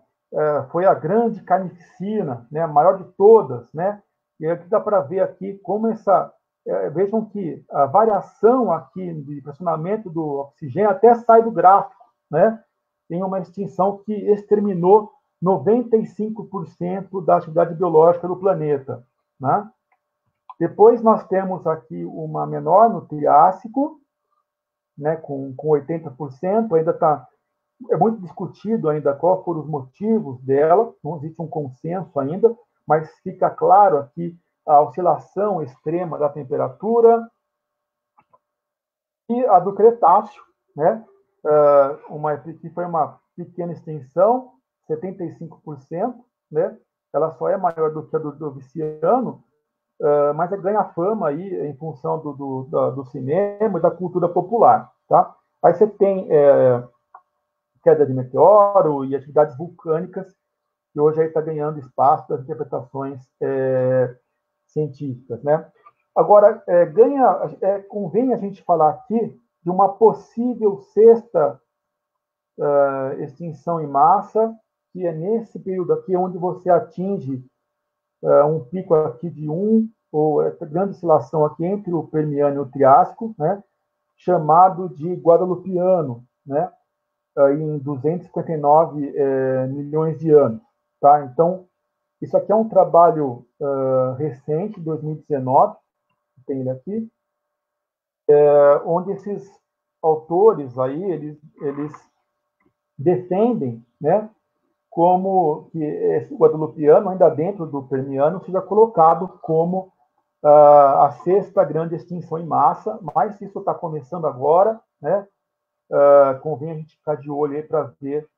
Foi a grande carnificina, né? A maior de todas, né? E aqui dá para ver aqui como vejam que a variação aqui de pressionamento do oxigênio até sai do gráfico, né? Tem uma extinção que exterminou 95% da atividade biológica do planeta, né? Depois nós temos aqui uma menor no Triássico, né, com 80%, é muito discutido ainda qual foram os motivos dela, não existe um consenso ainda, mas fica claro aqui a oscilação extrema da temperatura. E a do Cretáceo, né, que foi uma pequena extensão, 75%, né, ela só é maior do que a do Viciano, mas ganha fama aí em função do cinema e da cultura popular, tá? Aí você tem queda de meteoro e atividades vulcânicas, que hoje está ganhando espaço das interpretações científicas, né? Agora, convém a gente falar aqui de uma possível sexta extinção em massa, que é nesse período aqui onde você atinge um pico aqui de ou grande oscilação aqui entre o Permiano e o Triássico, né, chamado de Guadalupiano, né, em 259 milhões de anos. Tá? Então, isso aqui é um trabalho recente, 2019, tem ele aqui, onde esses autores aí, eles defendem, né, como que esse Guadalupiano, ainda dentro do Permiano, seja colocado como a sexta grande extinção em massa, mas isso está começando agora, né? Convém a gente ficar de olho aí para ver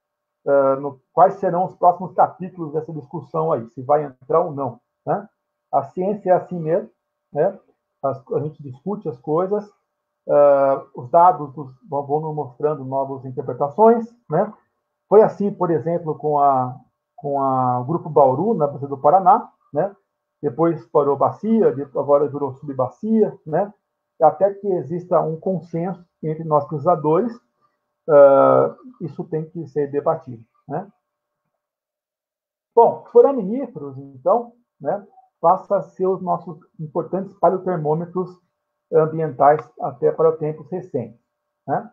quais serão os próximos capítulos dessa discussão aí, se vai entrar ou não, né? A ciência é assim mesmo, né? A gente discute as coisas, os dados vão nos mostrando novas interpretações, né? Foi assim, por exemplo, com o Grupo Bauru, na Bacia do Paraná, né? Depois parou bacia, agora virou subbacia, né? Até que exista um consenso entre nós pesquisadores, isso tem que ser debatido, né? Bom, foraminíferos, então, né, passa a ser os nossos importantes paleotermômetros ambientais até para tempos recentes, né?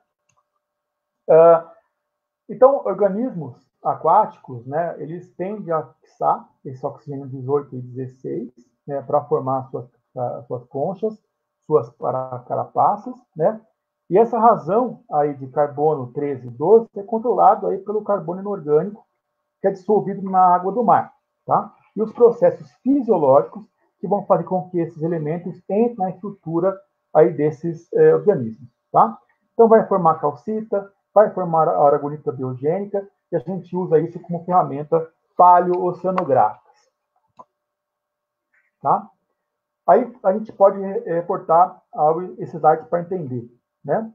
Então, organismos aquáticos, né, eles tendem a fixar esse oxigênio 18 e 16, né, para formar suas conchas, suas carapaças, né? E essa razão aí de carbono 13 e 12 é controlado aí pelo carbono inorgânico que é dissolvido na água do mar, tá? E os processos fisiológicos que vão fazer com que esses elementos entrem na estrutura aí desses organismos, tá? Então, vai formar calcita, vai formar a aragonita biogênica, e a gente usa isso como ferramenta paleooceanográfica. Tá? Aí a gente pode reportar esses dados para entender, né?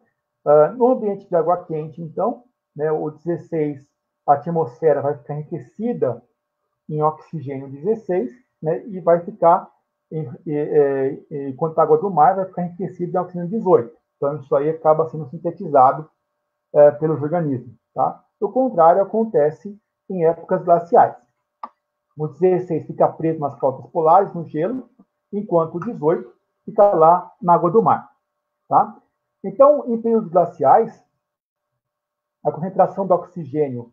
No ambiente de água quente, então, né, o 16, a atmosfera vai ficar enriquecida em oxigênio 16, né, e vai ficar, enquanto a água do mar vai ficar enriquecida em oxigênio 18. Então, isso aí acaba sendo sintetizado pelos organismos. Tá? O contrário acontece em épocas glaciais. O 16 fica preso nas calotas polares, no gelo, enquanto o 18 fica lá na água do mar. Tá? Então, em períodos glaciais, a concentração de oxigênio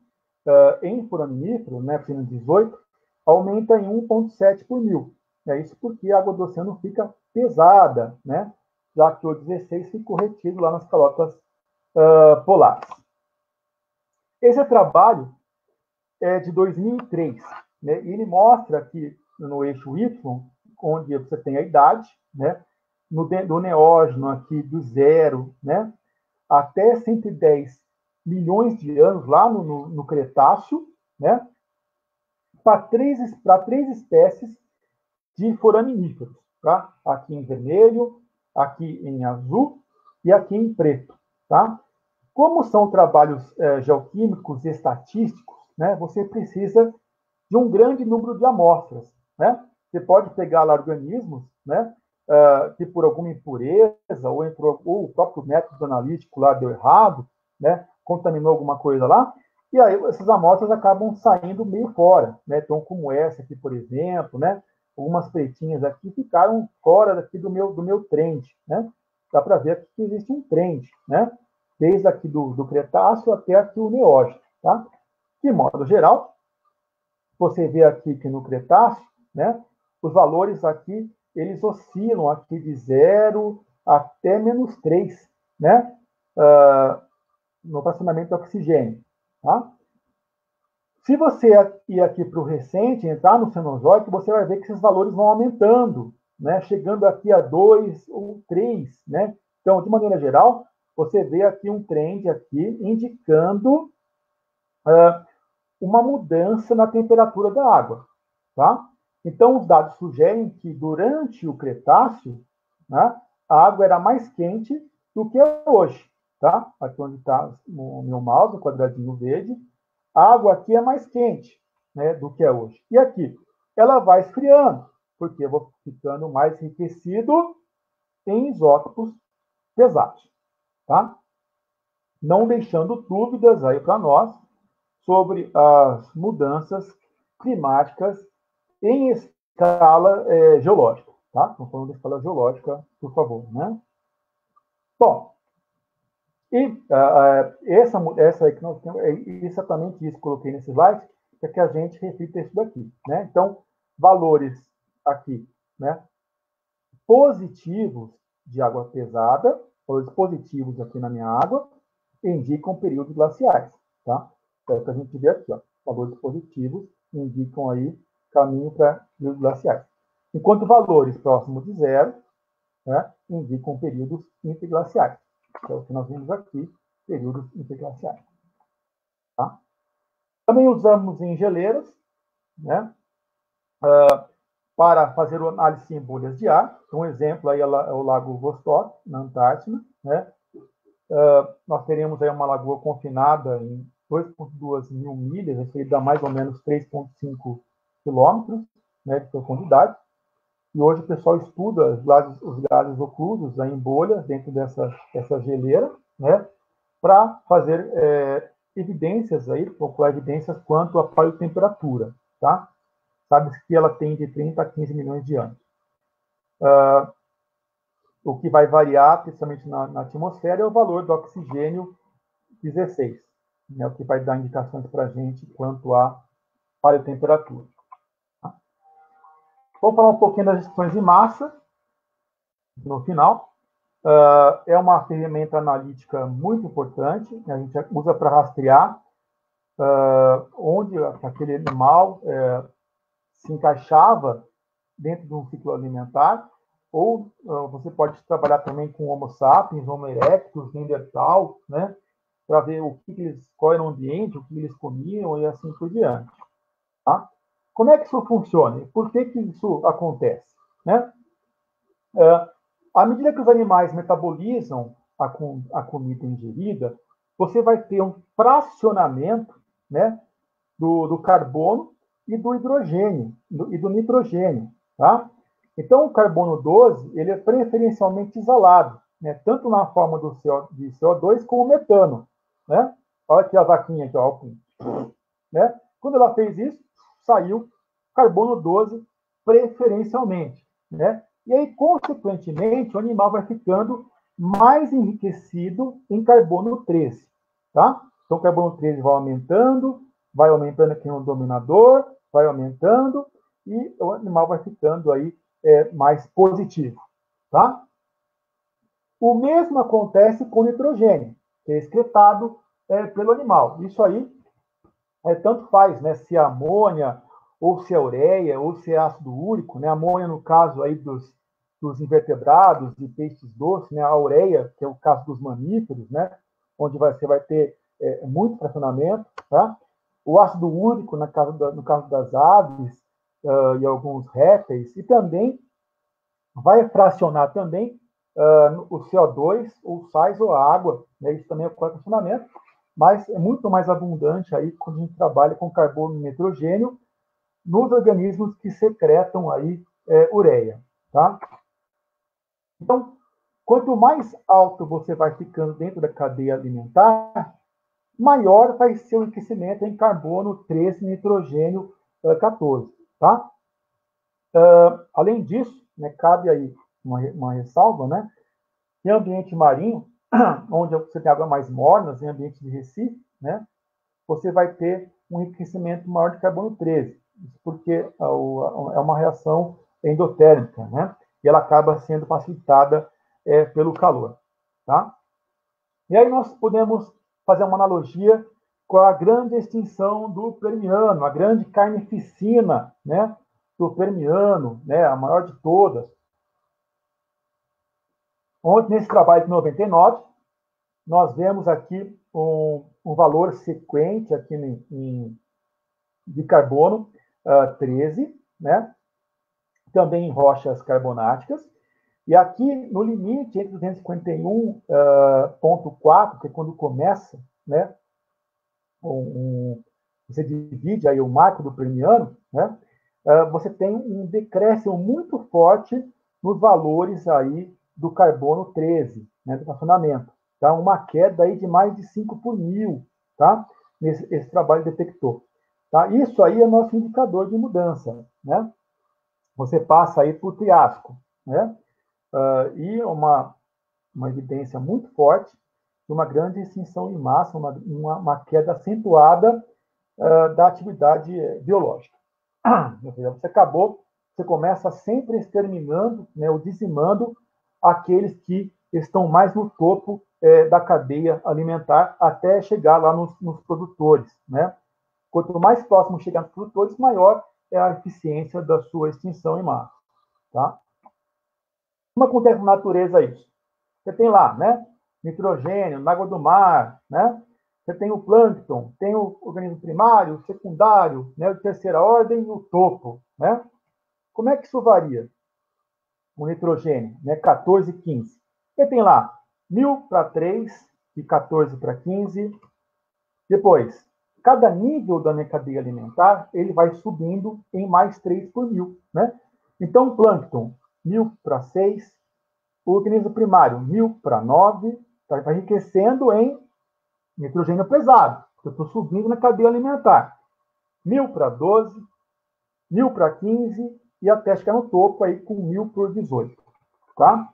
em foraminífero, né, oxigênio 18, aumenta em 1,7 por mil. É isso porque a água do oceano fica pesada, né, já que o 16 ficou retido lá nas calotas polares. Esse trabalho é de 2003, né, e ele mostra que no eixo Y, onde você tem a idade, né, do neógeno aqui do zero, né, até 110 milhões de anos lá no Cretáceo, né, para três espécies de foraminíferos, tá? Aqui em vermelho, aqui em azul e aqui em preto, tá? Como são trabalhos geoquímicos e estatísticos, né, você precisa de um grande número de amostras, né? Você pode pegar lá organismos, né, que por alguma impureza ou o próprio método analítico lá deu errado, né, contaminou alguma coisa lá, e aí essas amostras acabam saindo meio fora, né? Então, como essa aqui, por exemplo, né, algumas pretinhas aqui ficaram fora daqui do meu trend, né? Dá para ver aqui que existe um trend, né? Desde aqui do Cretáceo até aqui o Neógeno, tá? De modo geral, você vê aqui que no Cretáceo, né, os valores aqui, eles oscilam aqui de 0 até -3, né, no fracionamento de oxigênio. Tá? Se você ir aqui para o recente, entrar no Cenozoico, você vai ver que esses valores vão aumentando, né, chegando aqui a 2 ou 3. Né? Então, de maneira geral, você vê aqui um trend aqui indicando uma mudança na temperatura da água. Tá? Então, os dados sugerem que durante o Cretáceo, né, a água era mais quente do que é hoje. Tá? Aqui onde está o meu mouse, o quadradinho verde, a água aqui é mais quente, né, do que é hoje. E aqui, ela vai esfriando, porque eu vou ficando mais enriquecido em isótopos pesados. Tá? Não deixando dúvidas aí para nós sobre as mudanças climáticas em escala geológica. Tá? Estamos falando de escala geológica, por favor. Né? Bom, e essa aí que nós temos, é exatamente isso que coloquei nesse slide, é que a gente reflita isso daqui. Né? Então, valores aqui, né, positivos de água pesada, valores positivos aqui na minha água, indicam períodos glaciais. Tá? É o que a gente vê aqui. Ó. Valores positivos indicam aí caminho para períodos glaciais. Enquanto valores próximos de 0, né, indicam períodos interglaciais. Que é o que nós vimos aqui, períodos interglaciais. Tá? Também usamos em geleiras, né, para fazer análise em bolhas de ar. Um exemplo aí é o Lago Vostok, na Antártida. Né? Nós teremos aí uma lagoa confinada em 2,2 mil milhas, isso aí dá mais ou menos 3,5 quilômetros, né, de profundidade. E hoje o pessoal estuda os gases oclusos aí em bolhas dentro dessa geleira, né, para fazer evidências aí, procurar evidências quanto à paleotemperatura, tá? Sabe-se que ela tem de 30 a 15 milhões de anos. O que vai variar, principalmente na atmosfera, é o valor do oxigênio 16, né, o que vai dar indicações para a gente quanto à paleotemperatura. Tá? Vamos falar um pouquinho das restrições de massa, no final. É uma ferramenta analítica muito importante, né, a gente usa para rastrear onde aquele animal se encaixava dentro de um ciclo alimentar, ou você pode trabalhar também com Homo sapiens, Homo erectus, Neandertal, né, para ver qual era o ambiente, o que eles comiam e assim por diante. Tá? Como é que isso funciona? Por que isso acontece? Né? À medida que os animais metabolizam a comida ingerida, você vai ter um fracionamento, né, do carbono e do hidrogênio e do nitrogênio. Tá? Então, o carbono 12 ele é preferencialmente isolado, né, tanto na forma de CO2 como metano. Né? Olha aqui a vaquinha, aqui, ó, né? Quando ela fez isso, saiu carbono 12 preferencialmente. Né? E aí, consequentemente, o animal vai ficando mais enriquecido em carbono 13. Tá? Então, o carbono 13 vai aumentando aqui no dominador, vai aumentando, e o animal vai ficando aí mais positivo. Tá? O mesmo acontece com o nitrogênio, que é excretado pelo animal. Isso aí tanto faz, né, se é amônia, ou se é ureia, ou se é ácido úrico, né? A amônia, no caso aí dos invertebrados e peixes doces, né? A ureia, que é o caso dos mamíferos, né? Onde você vai ter muito fracionamento, tá? O ácido úrico, no caso das aves e alguns répteis, e também vai fracionar também o CO2, ou sais ou a água, né? Isso também ocorre fracionamento, mas é muito mais abundante aí quando a gente trabalha com carbono e nitrogênio nos organismos que secretam aí ureia, tá? Então, quanto mais alto você vai ficando dentro da cadeia alimentar, maior vai ser o enriquecimento em carbono 13, nitrogênio 14, tá? Além disso, né, cabe aí uma ressalva, né? Em ambiente marinho, onde você tem água mais mornas, em ambiente de recife, né, você vai ter um enriquecimento maior de carbono 13, porque é uma reação endotérmica, né? E ela acaba sendo facilitada pelo calor, tá? E aí nós podemos fazer uma analogia com a grande extinção do Permiano, a grande carnificina, né, do Permiano, né, a maior de todas. Onde, nesse trabalho de 99, nós vemos aqui um valor sequente aqui de carbono 13, né, também em rochas carbonáticas. E aqui, no limite, entre 251,4, que é quando começa, né, você divide aí o marco do Permiano, né, você tem um decréscimo muito forte nos valores aí do carbono 13, né, do racionamento. Tá? Uma queda aí de mais de 5 por mil, tá? Esse trabalho detectou. Tá? Isso aí é nosso indicador de mudança, né? Você passa aí por Triássico, né? E uma evidência muito forte de uma grande extinção em massa, uma queda acentuada da atividade biológica. Você começa sempre exterminando, né, ou dizimando aqueles que estão mais no topo da cadeia alimentar até chegar lá nos produtores, né? Quanto mais próximo chegar nos produtores, maior é a eficiência da sua extinção em massa, tá? Como acontece na natureza isso? Você tem lá, né, nitrogênio na água do mar, né? Você tem o plâncton, tem o organismo primário, o secundário, né, de terceira ordem e o topo, né? Como é que isso varia? O nitrogênio, né, 14 e 15. Você tem lá 1.000 para 3 e 14 para 15. Depois, cada nível da minha cadeia alimentar, ele vai subindo em mais 3 por 1.000, né? Então, o plâncton, 1.000 para 6, o organismo primário, 1.000 para 9, está enriquecendo em nitrogênio pesado. Eu estou subindo na cadeia alimentar. 1.000 para 12, 1.000 para 15 e até chegar no topo aí com 1.000 por 18. Tá?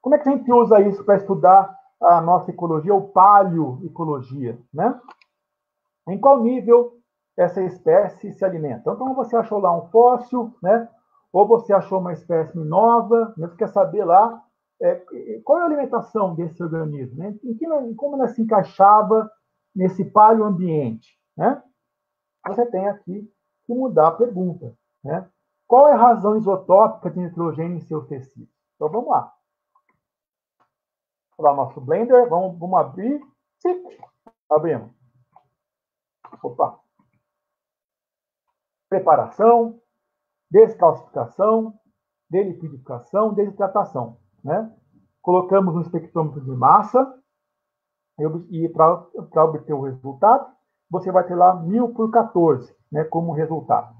Como é que a gente usa isso para estudar a nossa ecologia, ou paleoecologia, né? Em qual nível essa espécie se alimenta? Então, você achou lá um fóssil, né? Ou você achou uma espécie nova, né? Você quer saber lá qual é a alimentação desse organismo, né? Como ela se encaixava nesse paleoambiente, né? Você tem aqui que mudar a pergunta, né? Qual é a razão isotópica de nitrogênio em seus tecidos? Então, vamos lá. Vou lá o nosso Blender, vamos abrir. Sim. Abrimos. Opa. Preparação, descalcificação, deliquidificação, desidratação, né? Colocamos um espectrômetro de massa e para obter o resultado, você vai ter lá 1.000 por 14, né, como resultado.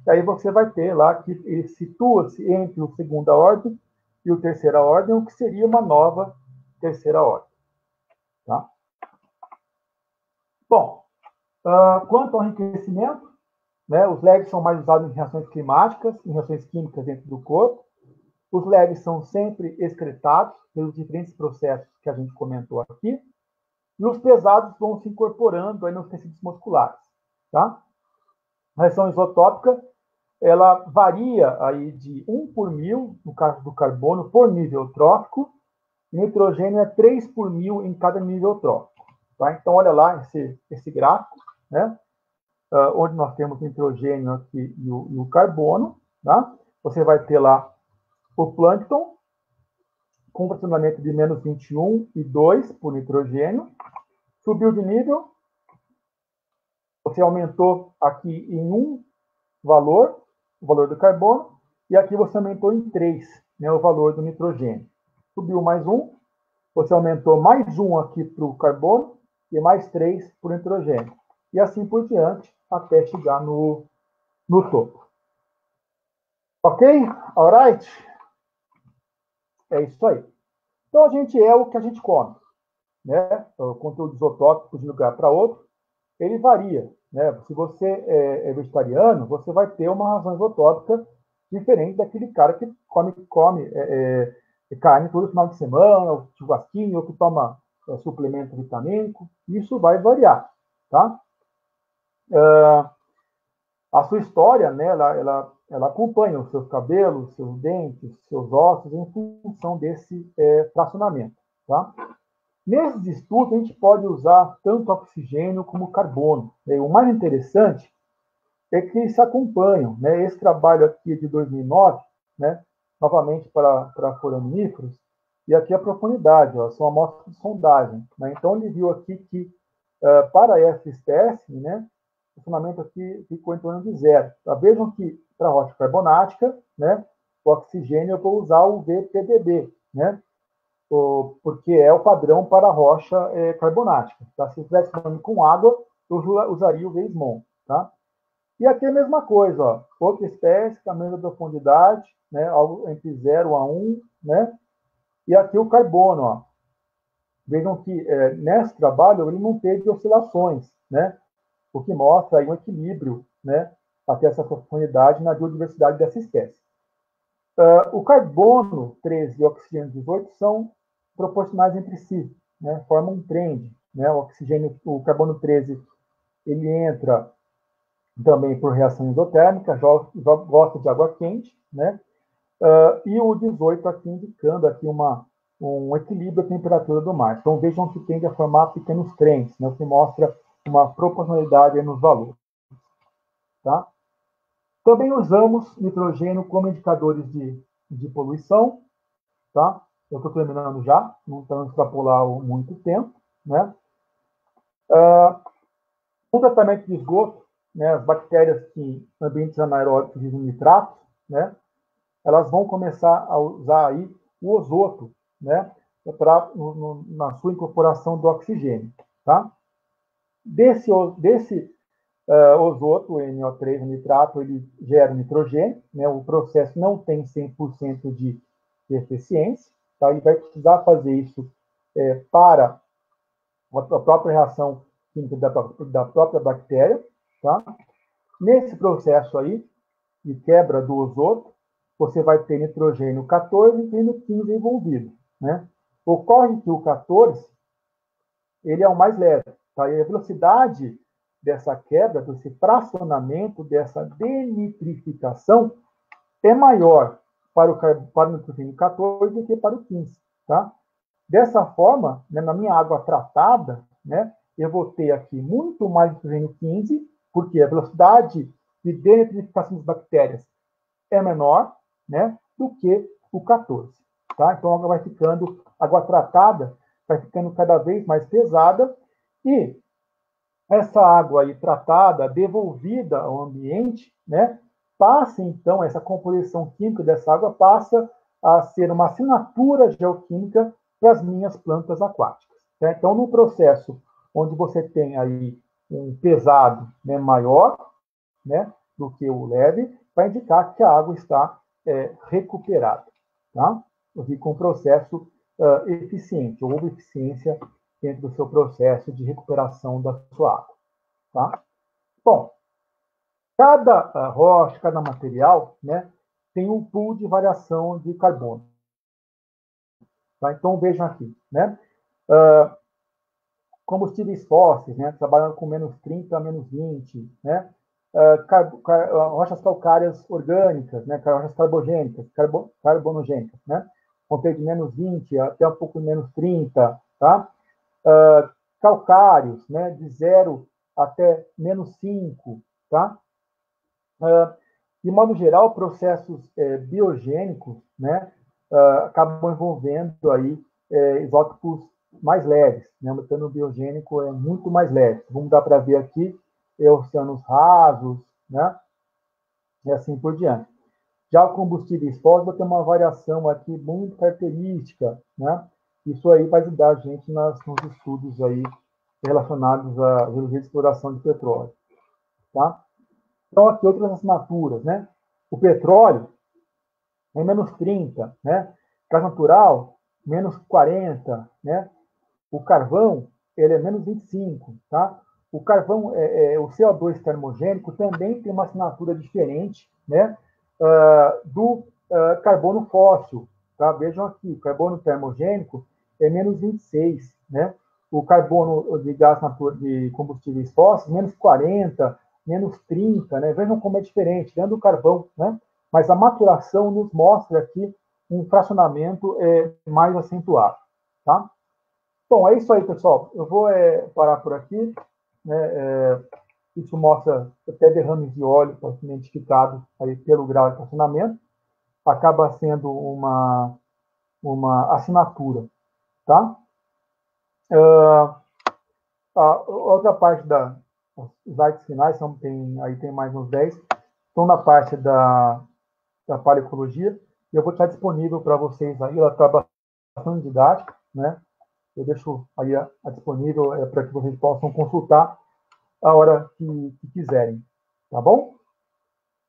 E aí você vai ter lá que ele situa-se entre o segunda ordem e o terceira ordem, o que seria uma nova terceira ordem. Tá? Bom, quanto ao enriquecimento, né, os LEGs são mais usados em reações climáticas, em reações químicas dentro do corpo. Os LEGs são sempre excretados pelos diferentes processos que a gente comentou aqui. E os pesados vão se incorporando aí nos tecidos musculares. Tá? A reação isotópica, ela varia aí de 1 por 1.000, no caso do carbono, por nível trófico. E nitrogênio é 3 por 1.000 em cada nível trófico. Tá? Então, olha lá esse gráfico, né? Onde nós temos o nitrogênio aqui e o carbono. Tá? Você vai ter lá o plâncton, com um fracionamento de menos 21 e 2 por nitrogênio. Subiu de nível, você aumentou aqui em um valor, o valor do carbono, e aqui você aumentou em 3, né, o valor do nitrogênio. Subiu mais um, você aumentou mais um aqui para o carbono e mais 3 para o nitrogênio. E assim por diante, até chegar no topo. Ok? Alright? É isso aí. Então, a gente é o que a gente come, né? O conteúdo isotópico de um lugar para outro, ele varia, né? Se você é vegetariano, você vai ter uma razão isotópica diferente daquele cara que come carne todo final de semana, ou churrasquinho, ou que toma suplemento vitamínico. Isso vai variar, tá? A sua história, né, ela acompanha os seus cabelos, seus dentes, seus ossos, em função desse fracionamento, tá? Nesses estudos, a gente pode usar tanto oxigênio como carbono. O mais interessante é que eles se acompanham, né? Esse trabalho aqui é de 2009, né? Novamente para foraminíferos, e aqui a profundidade, ó, são amostras de sondagem, né? Então, ele viu aqui que, para essa espécie, né, o funcionamento aqui ficou em torno de zero. Tá? Vejam que, para a rocha carbonática, né, o oxigênio, eu vou usar o VPDB, né? Porque é o padrão para a rocha carbonática. Tá? Se eu estivesse falando com água, eu usaria o Weismont. Tá? E aqui é a mesma coisa, ó. Outra espécie, com a mesma profundidade, né? Algo entre 0 a 1, né? E aqui o carbono, ó. Vejam que nesse trabalho ele não teve oscilações, né? O que mostra aí um equilíbrio, né? Até essa profundidade na biodiversidade dessa espécie. O carbono 13 e o oxigênio 18 são proporcionais entre si, né? Formam um trend, né? O carbono 13 ele entra também por reação endotérmica, gosta de água quente, né? E o 18 aqui indicando aqui um equilíbrio da temperatura do mar. Então vejam que tende a formar pequenos trends, né? O que mostra uma proporcionalidade nos valores. Tá? Também usamos nitrogênio como indicadores de poluição. Tá? Eu estou terminando já, não estamos extrapolar muito tempo. Né? No tratamento de esgoto, né, as bactérias que em ambientes anaeróbicos vivem nitratos, né, elas vão começar a usar aí o azoto, né, na sua incorporação do oxigênio. Tá? Desse azoto, o NO3, o nitrato, ele gera nitrogênio, né? O processo não tem 100% de eficiência, tá? Ele vai precisar fazer isso para a própria reação química da própria bactéria, tá? Nesse processo aí, de quebra do azoto, você vai ter nitrogênio 14 e nitrogênio 15 envolvido, né? Ocorre que o 14, ele é o mais leve, tá? E a velocidade dessa quebra, desse fracionamento, dessa denitrificação, é maior para o nitrogênio 14 do que para o 15. Tá? Dessa forma, né, na minha água tratada, né, eu vou ter aqui muito mais nitrogênio 15, porque a velocidade de denitrificação das bactérias é menor, né, do que o 14. Tá? Então, a água vai ficando, água tratada, vai ficando cada vez mais pesada, e essa água aí tratada, devolvida ao ambiente, né, passa, então, essa composição química dessa água passa a ser uma assinatura geoquímica para as minhas plantas aquáticas. Tá? Então, no processo onde você tem aí um pesado, né, maior, né, do que o leve, vai indicar que a água está recuperada. Tá? Fica um processo eficiente, ou houve eficiência dentro do seu processo de recuperação da sua água. Tá? Bom, cada rocha, cada material, né, tem um pool de variação de carbono. Tá? Então, vejam aqui. Né? Combustíveis fósseis, né, trabalhando com menos 30 a menos 20. Né? Rochas calcárias orgânicas, né, rochas carbogênicas, carbonogênicas, né? Vão ter de menos 20 até um pouco menos 30. Tá? Calcários, né, de 0 até menos 5, tá? De modo geral, processos biogênicos, né, acabam envolvendo aí isótopos mais leves, né? O metano biogênico é muito mais leve. Vamos dar para ver aqui, oceanos rasos, né? E assim por diante. Já o combustíveis fósseis vai ter uma variação aqui muito característica, né? Isso aí vai ajudar a gente nos estudos aí relacionados à geologia de exploração de petróleo. Tá? Então, aqui outras assinaturas, né? O petróleo é menos 30, né? Gás natural, menos 40, né? O carvão, ele é menos 25, tá? O carvão, o CO2 termogênico também tem uma assinatura diferente, né? Do carbono fóssil, tá? Vejam aqui, o carbono termogênico é menos 26, né? O carbono de gás de combustíveis fósseis, menos 40, menos 30, né? Vejam como é diferente, dentro do carvão, né? Mas a maturação nos mostra aqui um fracionamento mais acentuado, tá? Bom, é isso aí, pessoal. Eu vou parar por aqui, né? Isso mostra até derrames de óleo para ser identificado aí pelo grau de fracionamento. Acaba sendo uma assinatura, tá? A outra parte os slides finais, aí tem mais uns 10, estão na parte da paleocologia, e eu vou estar disponível para vocês aí, ela está bastante didática, né? Eu deixo aí disponível para que vocês possam consultar a hora que quiserem, tá bom?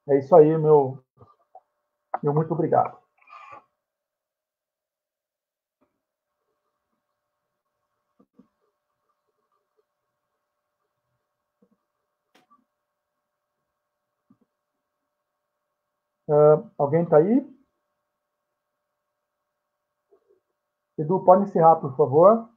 É isso aí, meu muito obrigado. Alguém está aí? Edu, pode encerrar, por favor.